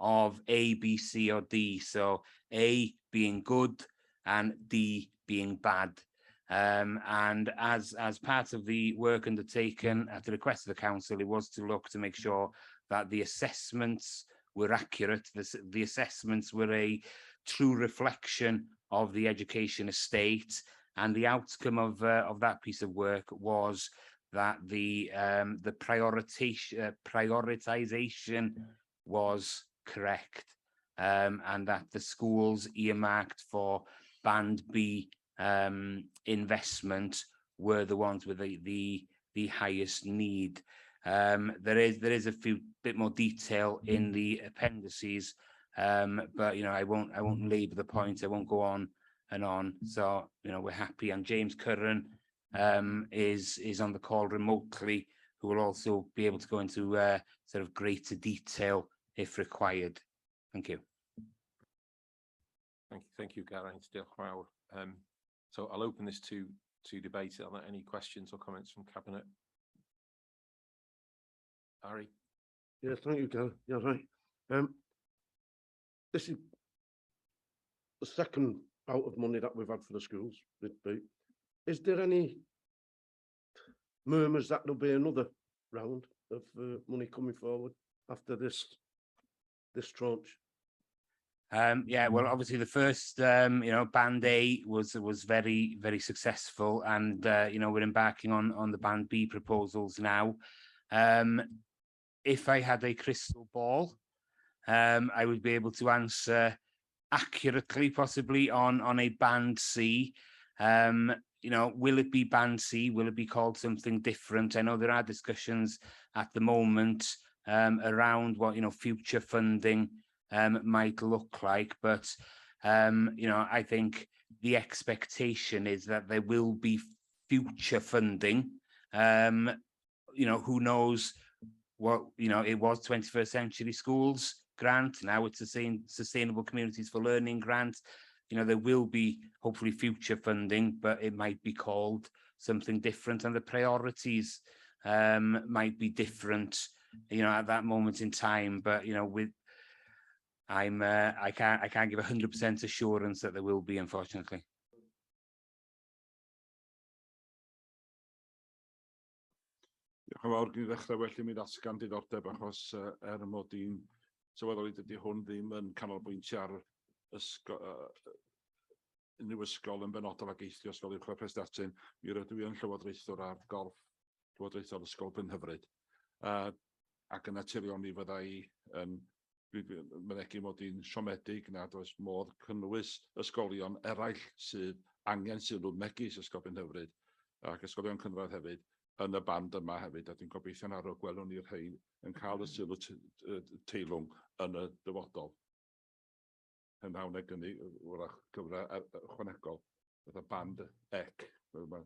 of A, B, C, or D. So A being good and D being bad. And as part of the work undertaken at the request of the council, it was to look to make sure that the assessments were accurate. The assessments were a true reflection of the education estate, and the outcome of that piece of work was that the prioritization was correct, and that the schools earmarked for Band B investment were the ones with the highest need. There is a bit more detail in the appendices, but you know, I won't labour the point. I won't go on and on. So you know, we're happy, and James Curran is on the call remotely, who will also be able to go into sort of greater detail if required. Thank you. Thank you, Geraint. Diolch yn fawr. So I'll open this to debate. Are there any questions or comments from Cabinet? Harry? Yeah, thank you, Geraint. Yeah, right. This is the second out of money that we've had for the schools. Is there any murmurs that there'll be another round of money coming forward after this tranche? Yeah, well, obviously the first, you know, Band A was very, very successful, and you know, we're embarking on the Band B proposals now. If I had a crystal ball, I would be able to answer accurately, possibly on a Band C. You know, will it be Band C? Will it be called something different? I know there are discussions at the moment around what, you know, future funding might look like, but you know, I think the expectation is that there will be future funding. You know, who knows what, you know, it was 21st Century Schools grant, now it's the Sustainable Communities for Learning grant. You know, there will be hopefully future funding, but it might be called something different, and the priorities might be different, you know, at that moment in time. But you know, I can't give 100% assurance that there will be, unfortunately. Diolch yn fawr. Dwi'n ddechrau well i mi ddatgan diddordeb, achos mod i'n sylweddoli dydy hwn ddim yn canolbwyntio ar unrhyw ysgol yn benodol ag eithrio ysgol uwchradd Prestatyn. Mi rydw i yn llywodraethwr ar gorff llywodraethol ysgol Penhyfryd. Ac yn naturiol mi fydda i mynegu mod i'n siomedig nad oes modd cynnwys ysgolion eraill sydd angen sylw megis ysgol Penhyfryd ac ysgolion cynradd hefyd yn y band yma hefyd, a dwi'n gobeithio'n arw gwelwn ni'r rhain yn cael y sylw teilwng yn y dyfodol. Yn hawn e gynnu wrach cyfra ychwanegol, fatha band ec. Mae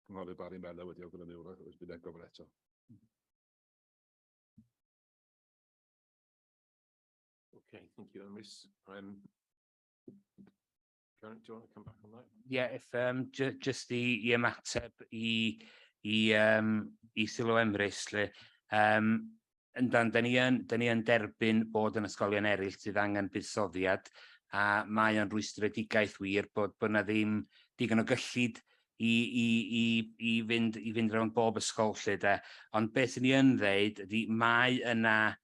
Cynghorydd Barry Melo wedi awgrymu wrach oes bydd ego fel eto. Okay, thank you. Do you want to come back on that? Yeah, if just i ymateb i sylw Emrys lle, yndan, da ni yn derbyn bod yn ysgolion eraill sydd angen buddsoddiad, a mae o'n rwystredigaeth wir bod na ddim digon o gyllid i fynd rownd bob ysgol lle de. Ond beth ni yn ddeud ydy mae yna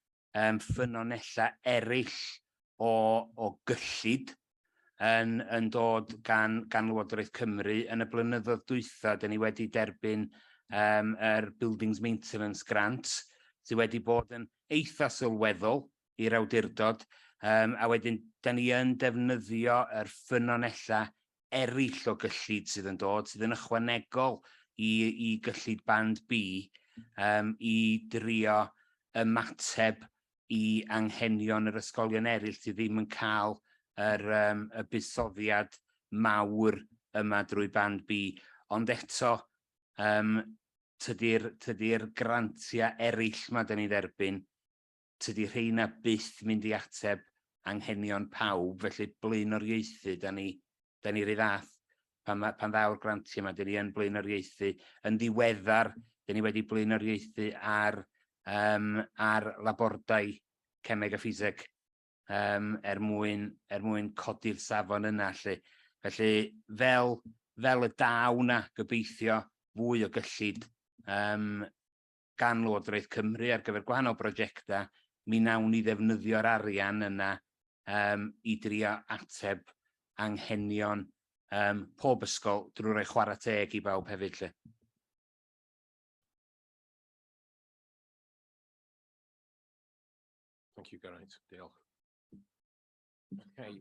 ffynonella eraill o gyllid yn dod gan Lywodraeth Cymru. Yn y blynyddoedd dwytha, da ni wedi derbyn Buildings Maintenance Grant, sydd wedi bod yn eitha sylweddol i'r awdurdod, a wedyn da ni yn defnyddio ffynonella eraill o gyllid sydd yn dod, sydd yn ychwanegol i gyllid band B, i drio ymateb i anghenion yr ysgolion eraill sydd ddim yn cael y buddsoddiad mawr yma drwy band B. Ond eto, tydi'r grantiau eraill ma da ni dderbyn, tydi rheina byth mynd i ateb anghenion pawb, felly blaenoriaethu da ni ry ddath pan ddaw'r grantiau ma da ni yn blaenoriaethu. Yn ddiweddar, da ni wedi blaenoriaethu ar labordau cemeg a ffiseg mwyn codi'r safon yna lle. Felly fel y daw na gobeithio fwy o gyllid gan Lywodraeth Cymru ar gyfer gwahanol brosiectau, mi nawn ni ddefnyddio'r arian yna i drio ateb anghenion pob ysgol drwy roi chwarae teg i bawb hefyd lle. Thank you, Geraint. Diolch. Okay,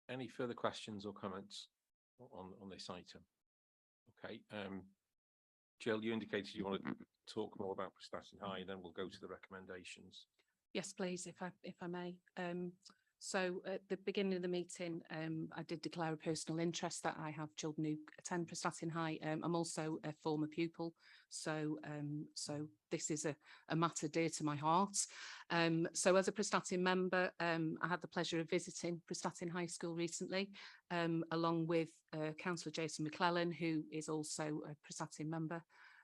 any further questions or comments on this item? Okay, Jill, you indicated you want to talk more about Prestatyn High, then we'll go to the recommendations. Yes, please, if I may. So at the beginning of the meeting, I did declare a personal interest that I have children who attend Prestatyn High. I'm also a former pupil, so this is a matter dear to my heart. So as a Prestatyn member, I had the pleasure of visiting Prestatyn High School recently, along with Councillor Jason McClellan, who is also a Prestatyn member.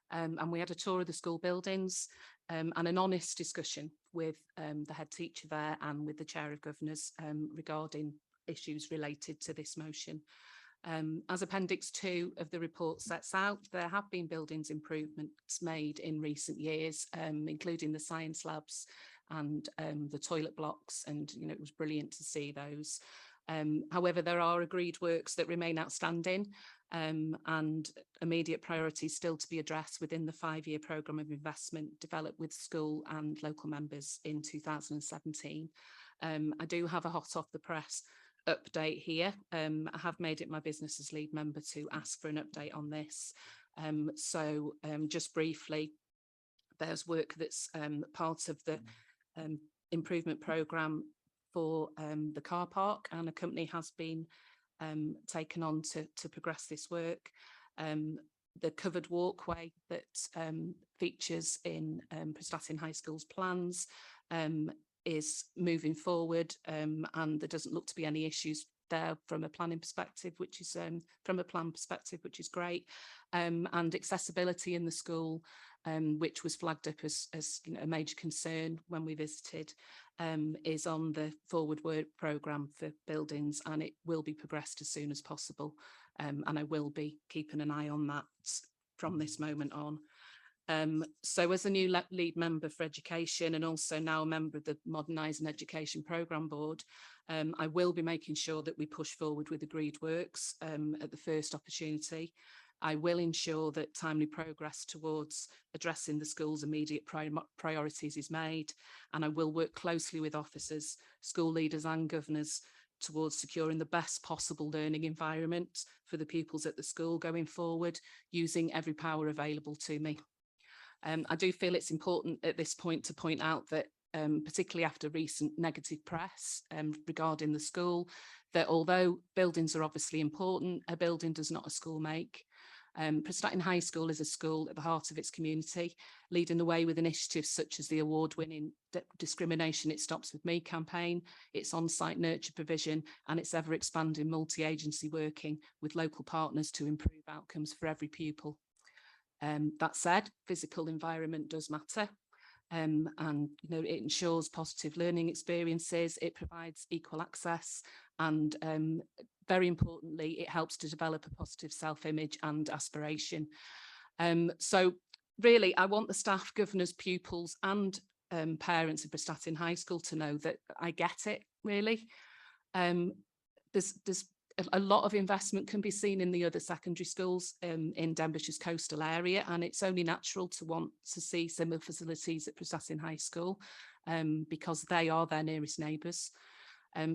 And we had a tour of the school buildings and an honest discussion with the head teacher there and with the chair of governors regarding issues related to this motion. As Appendix 2 of the report sets out, there have been buildings improvements made in recent years, including the science labs and the toilet blocks, and it was brilliant to see those. However, there are agreed works that remain outstanding, and immediate priorities still to be addressed within the 5-year programme of investment developed with school and local members in 2017. I do have a hot off the press update here. I have made it my business as lead member to ask for an update on this. Just briefly, there's work that's part of the improvement programme for the car park, and a company has been taken on to progress this work. The covered walkway that features in Prestatyn High School's plans is moving forward, and there doesn't look to be any issues there from a planning perspective, which is which is great. And accessibility in the school, which was flagged up as a major concern when we visited, is on the forward work programme for buildings, and it will be progressed as soon as possible. And I will be keeping an eye on that from this moment on. So as a new lead member for education and also now a member of the Modernising Education Programme Board, I will be making sure that we push forward with agreed works at the first opportunity. I will ensure that timely progress towards addressing the school's immediate priorities is made, and I will work closely with officers, school leaders and governors towards securing the best possible learning environment for the pupils at the school going forward, using every power available to me. I do feel it's important at this point to point out that particularly after recent negative press regarding the school, that although buildings are obviously important, a building does not a school make. Prestatyn High School is a school at the heart of its community, leading the way with initiatives such as the award-winning Discrimination It Stops With Me campaign, its on-site nurture provision, and its ever-expanding multi-agency working with local partners to improve outcomes for every pupil. That said, physical environment does matter. And it ensures positive learning experiences, it provides equal access, and very importantly, it helps to develop a positive self-image and aspiration. So really, I want the staff, governors, pupils and parents of Prestatyn High School to know that I get it, really. There's a lot of investment can be seen in the other secondary schools in Denbighshire's coastal area, and it's only natural to want to see similar facilities at Prestatyn High School because they are their nearest neighbours.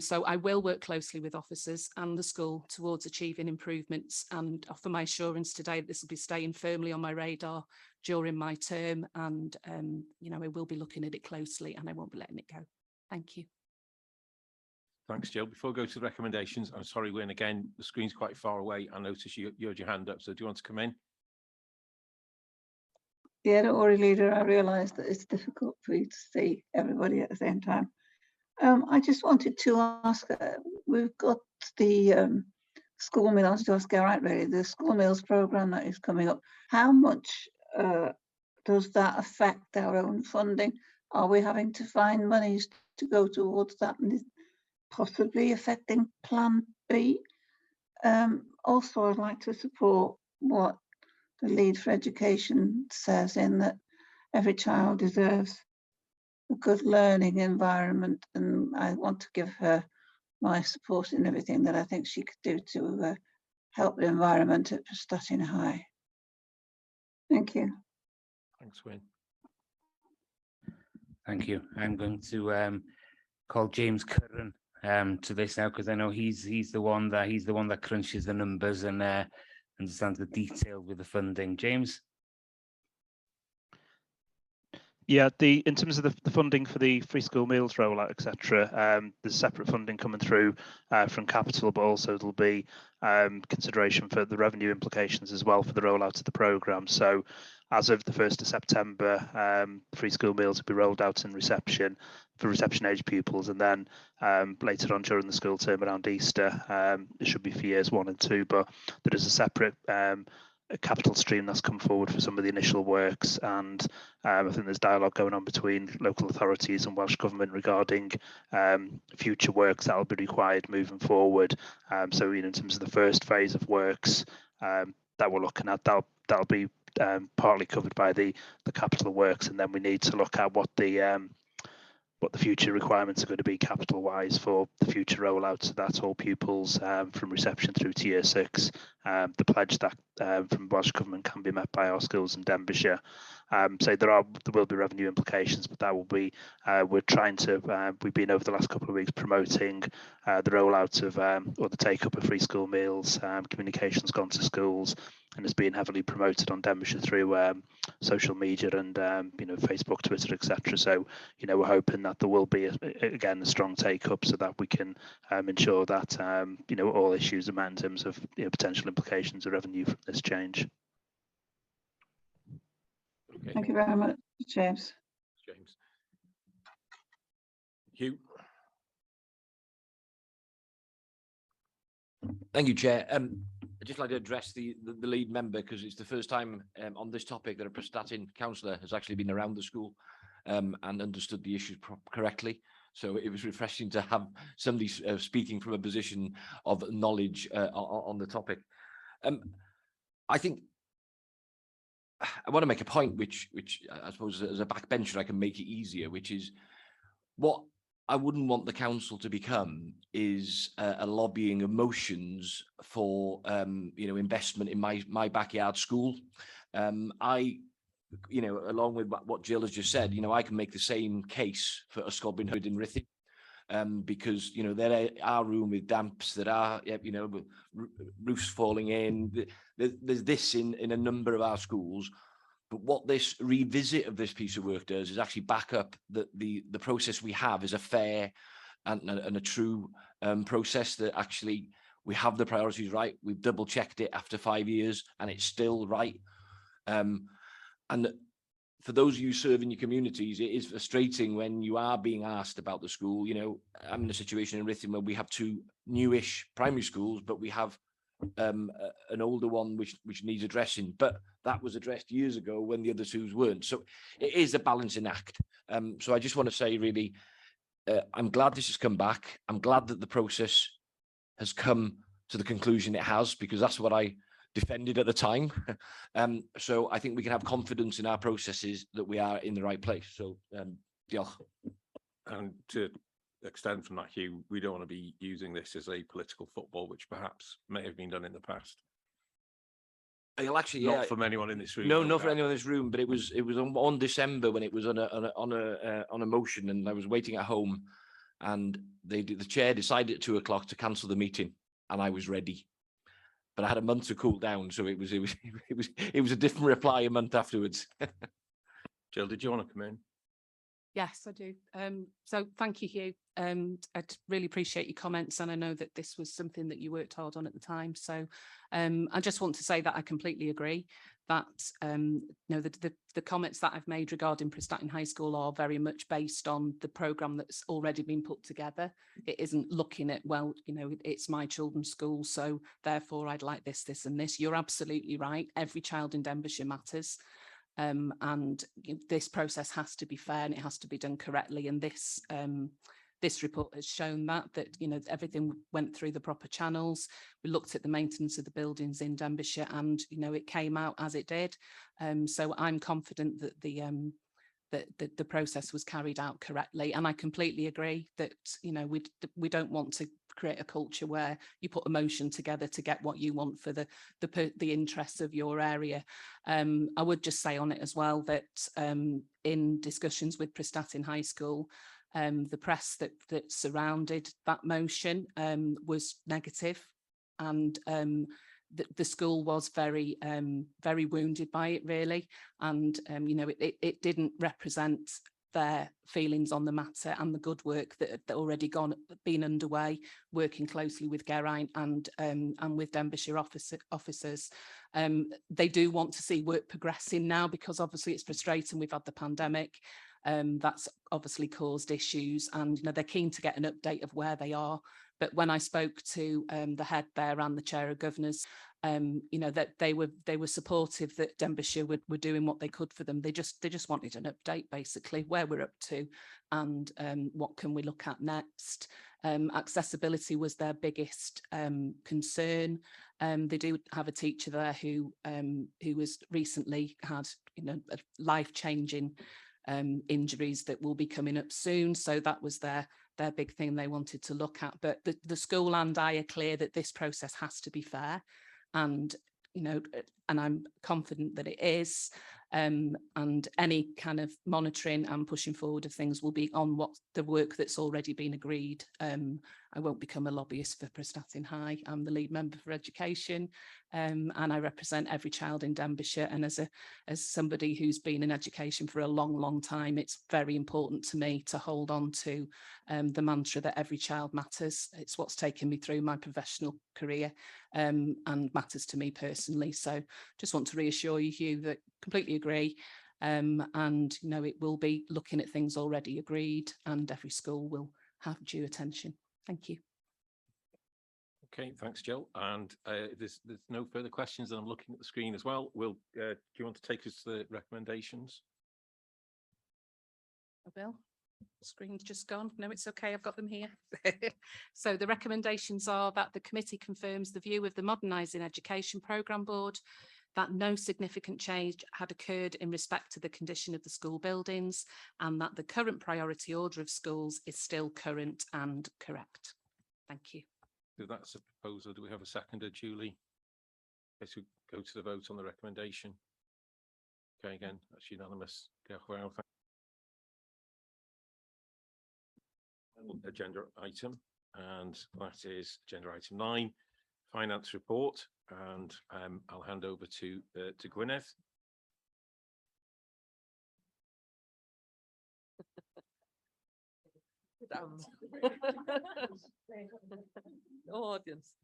So I will work closely with officers and the school towards achieving improvements, and offer my assurance today that this will be staying firmly on my radar during my term, and I will be looking at it closely and I won't be letting it go. Thank you. Thanks, Jill. Before I go to the recommendations, I'm sorry, Wyn, again, the screen's quite far away. I noticed you had your hand up, so do you want to come in? Yeah, don't worry, Leader. I realise that it's difficult for you to see everybody at the same time. I just wanted to ask, we've got the school meal, I wanted to ask Geraint really, the school meals programme that is coming up. How much does that affect our own funding? Are we having to find monies to go towards that, and is possibly affecting Plan B? Also, I'd like to support what the Lead for Education says, in that every child deserves a good learning environment, and I want to give her my support in everything that I think she could do to help the environment at Prestatyn High. Thank you. Thanks, Wyn. Thank you. I'm going to call James Curran to this now, because I know he's the one that crunches the numbers and understands the detail with the funding. James. Yeah, in terms of the funding for the free school meals rollout, etc., there's separate funding coming through from capital, but also there'll be consideration for the revenue implications as well for the rollout of the programme. So as of the 1st of September, free school meals will be rolled out in reception for reception age pupils, and then later on during the school term around Easter, it should be for years 1 and 2, but there is a separate a capital stream that's come forward for some of the initial works, and I think there's dialogue going on between local authorities and Welsh Government regarding future works that will be required moving forward. So in terms of the first phase of works that we're looking at, that'll be partly covered by the capital works, and then we need to look at what the future requirements are going to be capital wise for the future rollout. So that's all pupils from reception through to year 6. The pledge that from Welsh Government can be met by our schools in Denbighshire. So there will be revenue implications, but that will be we're trying to we've been over the last couple of weeks promoting the rollout of or the take up of free school meals. Communications gone to schools and has been heavily promoted on Denbighshire through social media and Facebook, Twitter, etc. So we're hoping that there will be again a strong take up, so that we can ensure that all issues are met in terms of potential implications of revenue from this change. Okay. Thank you very much, James. James. Hugh. Thank you, Chair. I'd just like to address the lead member, because it's the first time on this topic that a Prestatyn councillor has actually been around the school and understood the issues correctly. So it was refreshing to have somebody speaking from a position of knowledge on the topic. I think I want to make a point which I suppose as a backbencher I can make it easier, which is what I wouldn't want the council to become is a lobbying of motions for investment in my backyard school. Along with what Jill has just said, I can make the same case for YMWNEUD in Rhythm, because there are room with damps, that are roofs falling in. There's this in a number of our schools. But what this revisit of this piece of work does is actually back up that the process we have is a fair and a true process, that actually We have the priorities right. We've double checked it after 5 years and it's still right. And for those of you serving your communities, it is frustrating when you are being asked about the school. You know, I'm in a situation in Rhythm where we have 2 newish primary schools, but we have an older one which needs addressing, but that was addressed years ago when the other 2s weren't. So it is a balancing act. So I just want to say really, I'm glad this has come back. I'm glad that the process has come to the conclusion it has, because that's what I defended at the time. So I think we can have confidence in our processes that we are in the right place. So diolch. And to extend from that, Hugh, we don't want to be using this as a political football, which perhaps may have been done in the past. I'll actually, Not from anyone in this room. No, not for anyone in this room, but it was on December when it was on a motion, and I was waiting at home, and the chair decided at 2 o'clock to cancel the meeting, and I was ready. But I had a month to cool down, so it was a different reply a month afterwards. Jill, did you want to come in? Yes, I do. So thank you, Hugh. I'd really appreciate your comments, and I know that this was something that you worked hard on at the time. So I just want to say that I completely agree that the comments that I've made regarding Prestatyn High School are very much based on the programme that's already been put together. It isn't looking at, well, you know, it's my children's school, so therefore I'd like this, this and this. You're absolutely right. Every child in Denbighshire matters. And this process has to be fair and it has to be done correctly. And this report has shown that you know, everything went through the proper channels. We looked at the maintenance of the buildings in Denbighshire, and you know, it came out as it did. So I'm confident that the process was carried out correctly. And I completely agree that, you know, we don't want to create a culture where you put emotion together to get what you want for the interests of your area. I would just say on it as well that in discussions with Prestatyn High School, the press that surrounded that motion was negative, and the school was very wounded by it, really. And you know, it didn't represent their feelings on the matter and the good work that had already been underway, working closely with Geraint and with Denbighshire officers. They do want to see work progressing now, because obviously it's frustrating. We've had the pandemic. That's obviously caused issues, and you know, they're keen to get an update of where they are. But when I spoke to the head there and the chair of governors, you know, that they were supportive that Denbighshire were doing what they could for them. They just wanted an update, basically, where we're up to and what can we look at next. Accessibility was their biggest concern. They do have a teacher there who was recently had, you know, life-changing injuries that will be coming up soon. So that was their big thing they wanted to look at. But the school and I are clear that this process has to be fair, and you know, and I'm confident that it is. And any kind of monitoring and pushing forward of things will be on what the work that's already been agreed. I won't become a lobbyist for Prestatyn High. I'm the lead member for education, and I represent every child in Denbighshire. And as somebody who's been in education for a long time, it's very important to me to hold on to the mantra that every child matters. It's what's taken me through my professional career, and matters to me personally. So just want to reassure you, Hugh, that completely agree. And you know, it will be looking at things already agreed, and every school will have due attention. Thank you. Okay, thanks, Jill. And there's no further questions, and I'm looking at the screen as well. Do you want to take us to the recommendations? I will. Screen's just gone. No, it's okay. I've got them here. So the recommendations are that the committee confirms the view of the Modernising Education Programme Board that no significant change had occurred in respect to the condition of the school buildings, and that the current priority order of schools is still current and correct. Thank you. So that's a proposal. Do we have a seconder, Julie? Let's go to the vote on the recommendation. Okay, again, that's unanimous. Agenda item, and that is agenda item 9, finance report, and I'll hand over to Gwyneth. Audience.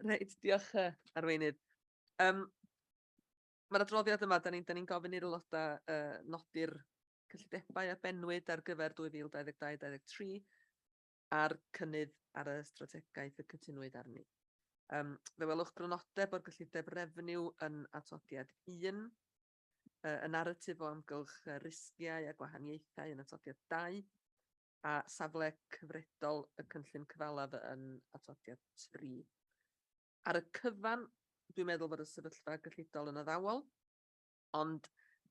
Reit, diolch Arweinydd. Mae'r adroddiad yma, da ni'n gofyn i'r aelodau nodi'r cyllidebau a benwyd ar gyfer 2022-2023 a'r cynnydd ar y strategaeth y cytunwyd arni. Fe welwch grynodeb o'r gyllideb refniw yn atodiad 1, y naratif o amgylch risgiau a gwahaniaethau yn atodiad 2, a safle cyfredol y cynllun cyfalaf yn atodiad 3. Ar y cyfan, dwi'n meddwl bod y sefyllfa gyllidol yn addawol, ond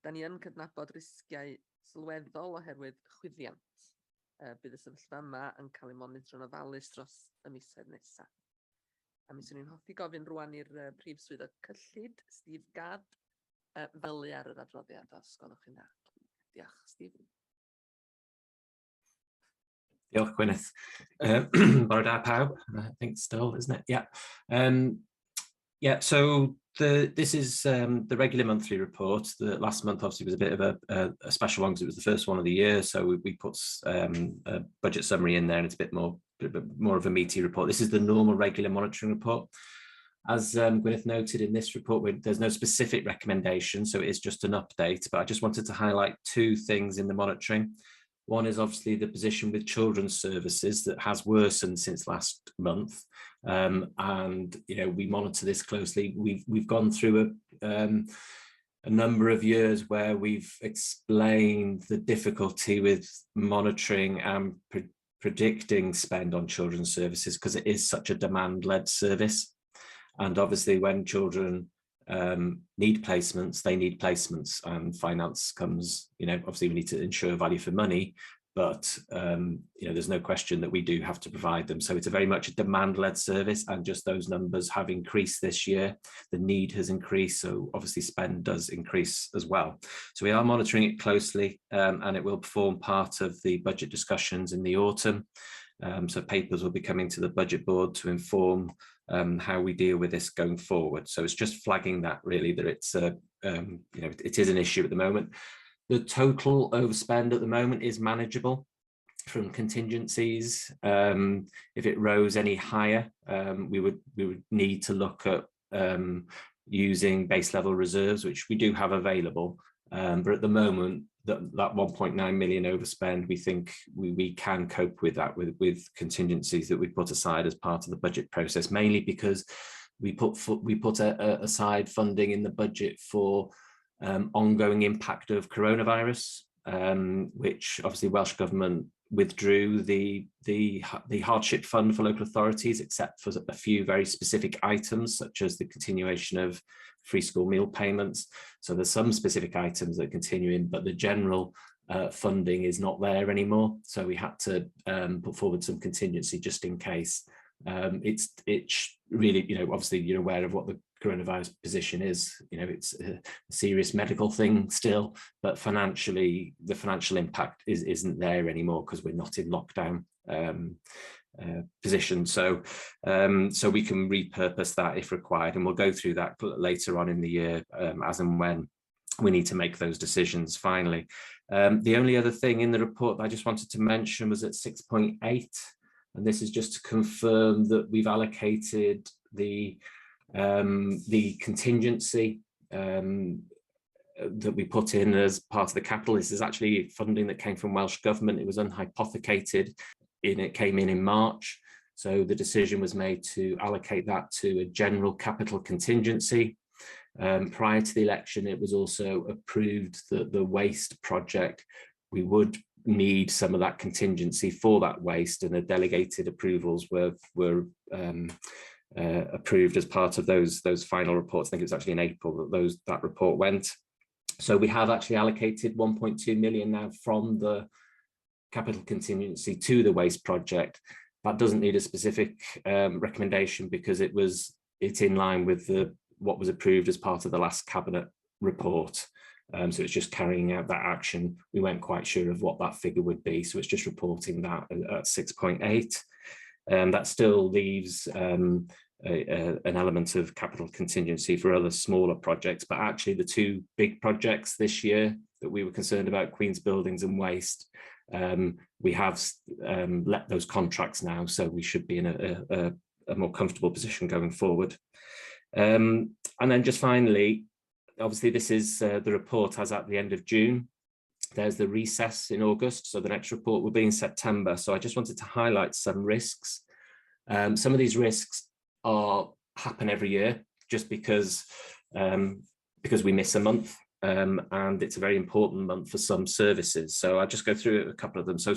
da ni yn cydnabod risgiau sylweddol oherwydd chwyddiant. Bydd y sefyllfa yma yn cael ei monitro'n ofalus dros y misoedd nesaf. A mi swn i'n hoffi gofyn rwan i'r prif swyddog cyllid, Steve Gadd, felu ar yr adroddiad, os gwelwch chi'n dda. Diolch, Steve. Diolch, Gwyneth. Bore da pawb, I think still, isn't it? Yeah. Yeah, so this is the regular monthly report. The last month obviously was a bit of a special one because it was the first one of the year, so we put a budget summary in there, and it's a bit more of a meaty report. This is the normal regular monitoring report. As Gwyneth noted in this report, there's no specific recommendation, so it is just an update, but I just wanted to highlight two things in the monitoring. One is obviously the position with children's services that has worsened since last month, and we monitor this closely. We've gone through a number of years where we've explained the difficulty with monitoring and predicting spend on children's services because it is such a demand-led service, and obviously when children need placements, they need placements, and finance comes, obviously we need to ensure value for money, but there's no question that we do have to provide them. So it's a very much a demand-led service, and just those numbers have increased this year. The need has increased, so obviously spend does increase as well. So we are monitoring it closely, and it will form part of the budget discussions in the autumn. So papers will be coming to the budget board to inform how we deal with this going forward. So it's just flagging that really, that it's it is an issue at the moment. The total overspend at the moment is manageable from contingencies. If it rose any higher, we would need to look at using base level reserves, which we do have available. But at the moment, that 1.9 million overspend, we think we can cope with that with contingencies that we put aside as part of the budget process, mainly because we put aside funding in the budget for ongoing impact of coronavirus, which obviously Welsh Government withdrew the hardship fund for local authorities, except for a few very specific items, such as the continuation of free school meal payments. So there's some specific items that are continuing, but the general funding is not there anymore. So we had to put forward some contingency just in case. It's really, obviously you're aware of what the coronavirus position is. It's a serious medical thing still, but financially, the financial impact isn't there anymore because we're not in lockdown position. So we can repurpose that if required, and we'll go through that later on in the year as and when we need to make those decisions finally. The only other thing in the report that I just wanted to mention was at 6.8, and this is just to confirm that we've allocated the contingency that we put in as part of the capital. This is actually funding that came from Welsh Government. It was unhypothecated, and it came in March. So the decision was made to allocate that to a general capital contingency. Prior to the election, it was also approved that the waste project, we would need some of that contingency for that waste, and the delegated approvals were approved as part of those final reports. I think it was actually in April that that report went. So we have actually allocated 1.2 million now from the capital contingency to the waste project. That doesn't need a specific recommendation because it's in line with what was approved as part of the last cabinet report. So it's just carrying out that action. We weren't quite sure of what that figure would be, so it's just reporting that at 6.8. That still leaves an element of capital contingency for other smaller projects, but actually the two big projects this year that we were concerned about, Queen's Buildings and Waste, We have let those contracts now, so we should be in a more comfortable position going forward. And then just finally, obviously this is the report as at the end of June. There's the recess in August, so the next report will be in September. So I just wanted to highlight some risks. Some of these risks happen every year just because we miss a month, and it's a very important month for some services. So I'll just go through a couple of them. So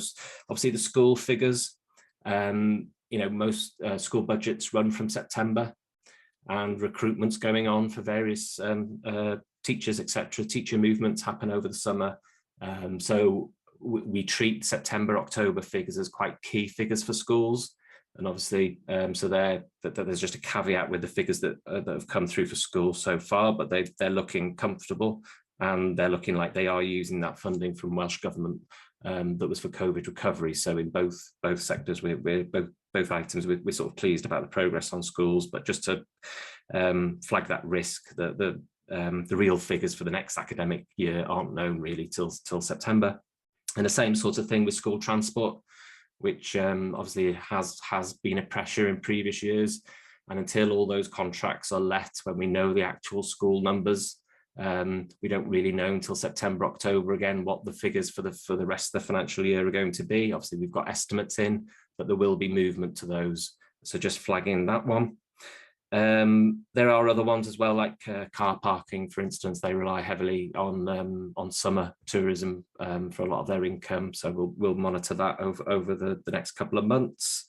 obviously the school figures, most school budgets run from September, and recruitment's going on for various teachers, etc. Teacher movements happen over the summer. So we treat September, October figures as quite key figures for schools. And obviously, so there's just a caveat with the figures that have come through for schools so far, but they're looking comfortable, and they're looking like they are using that funding from Welsh Government that was for COVID recovery. So in both sectors, both items, we're sort of pleased about the progress on schools, but just to flag that risk, that the real figures for the next academic year aren't known really till September. And the same sort of thing with school transport, which obviously has been a pressure in previous years. And until all those contracts are let, when we know the actual school numbers, we don't really know until September, October again what the figures for the rest of the financial year are going to be. Obviously, we've got estimates in, but there will be movement to those. So just flagging that one. There are other ones as well, like car parking, for instance. They rely heavily on summer tourism for a lot of their income. So we'll monitor that over the next couple of months.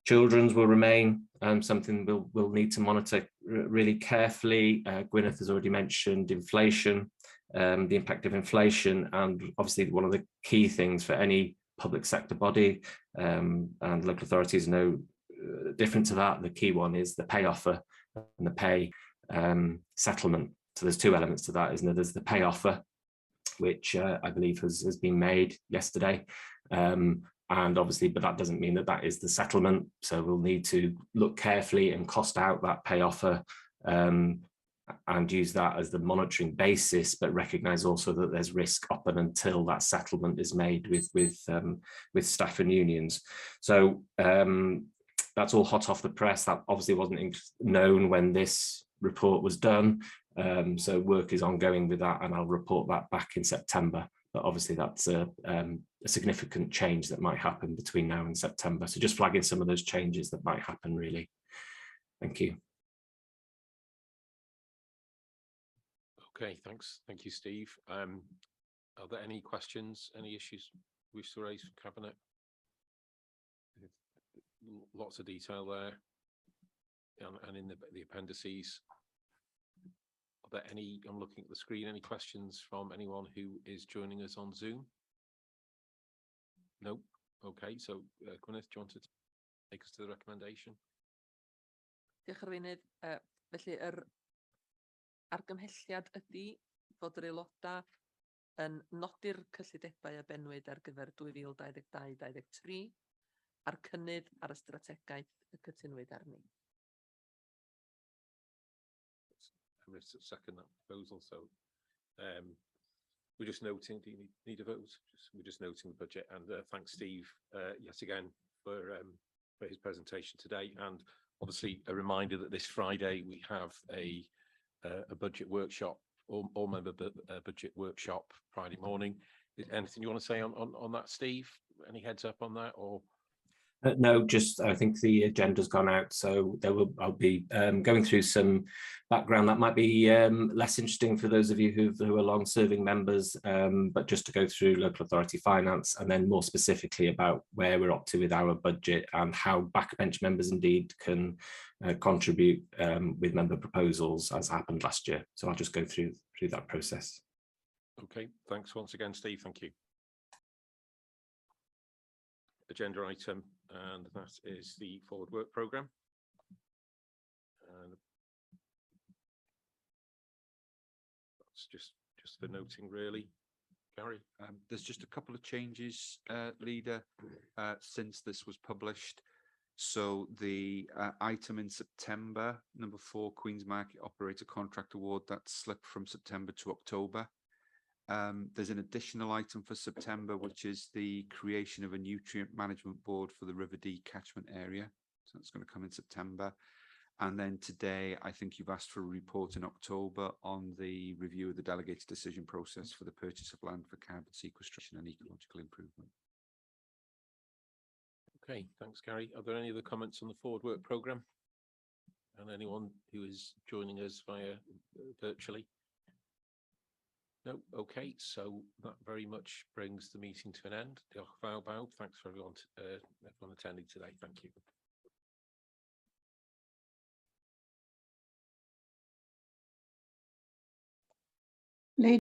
Children's will remain something we'll need to monitor really carefully. Gwyneth has already mentioned inflation, the impact of inflation, and obviously one of the key things for any public sector body, and local authorities know different to that. The key one is the pay offer and the pay settlement. So there's two elements to that, isn't there? There's the pay offer, which I believe has been made yesterday. And obviously, but that doesn't mean that is the settlement. So we'll need to look carefully and cost out that pay offer and use that as the monitoring basis, but recognise also that there's risk up and until that settlement is made with staff and unions. So that's all hot off the press. That obviously wasn't known when this report was done. So work is ongoing with that, and I'll report that back in September. But obviously that's a significant change that might happen between now and September. So just flagging some of those changes that might happen, really. Thank you. Okay, thanks. Thank you, Steve. Are there any questions, any issues we wish to raise for Cabinet? Lots of detail there, and in the appendices. Are there any, I'm looking at the screen, any questions from anyone who is joining us on Zoom? No? Okay, so Gwyneth, do you want to take us to the recommendation? Diolch RHYDD. Felly argymhelliad ydy fod yr aelodau yn nodi'r cyllidebau a benwyd ar gyfer 2022-23 a'r cynnydd ar y strategaeth y cytunwyd arni. Second that proposal. So we're just noting, do you need a vote? We're just noting the budget, and thanks Steve yet again for his presentation today. And obviously a reminder that this Friday we have a budget workshop, all member budget workshop Friday morning. Anything you want to say on that, Steve? Any heads up on that, or? No, just I think the agenda's gone out, so I'll be going through some background that might be less interesting for those of you who are long-serving members, but just to go through local authority finance, and then more specifically about where we're up to with our budget and how backbench members indeed can contribute with member proposals as happened last year. So I'll just go through that process. Okay, thanks once again, Steve. Thank you. Agenda item, and that is the forward work programme. And that's just for noting, really. Gary? There's just a couple of changes, Leader, since this was published. So the item in September, number 4, Queen's Market Operator Contract Award, that slipped from September to October. There's an additional item for September, which is the creation of a nutrient management board for the River Dee catchment area. So that's going to come in September. And then today, I think you've asked for a report in October on the review of the delegated decision process for the purchase of land for carbon sequestration and ecological improvement. Okay, thanks, Gary. Are there any other comments on the forward work programme? And anyone who is joining us via virtually? No, okay, so that very much brings the meeting to an end. Thanks for everyone attending today. Thank you.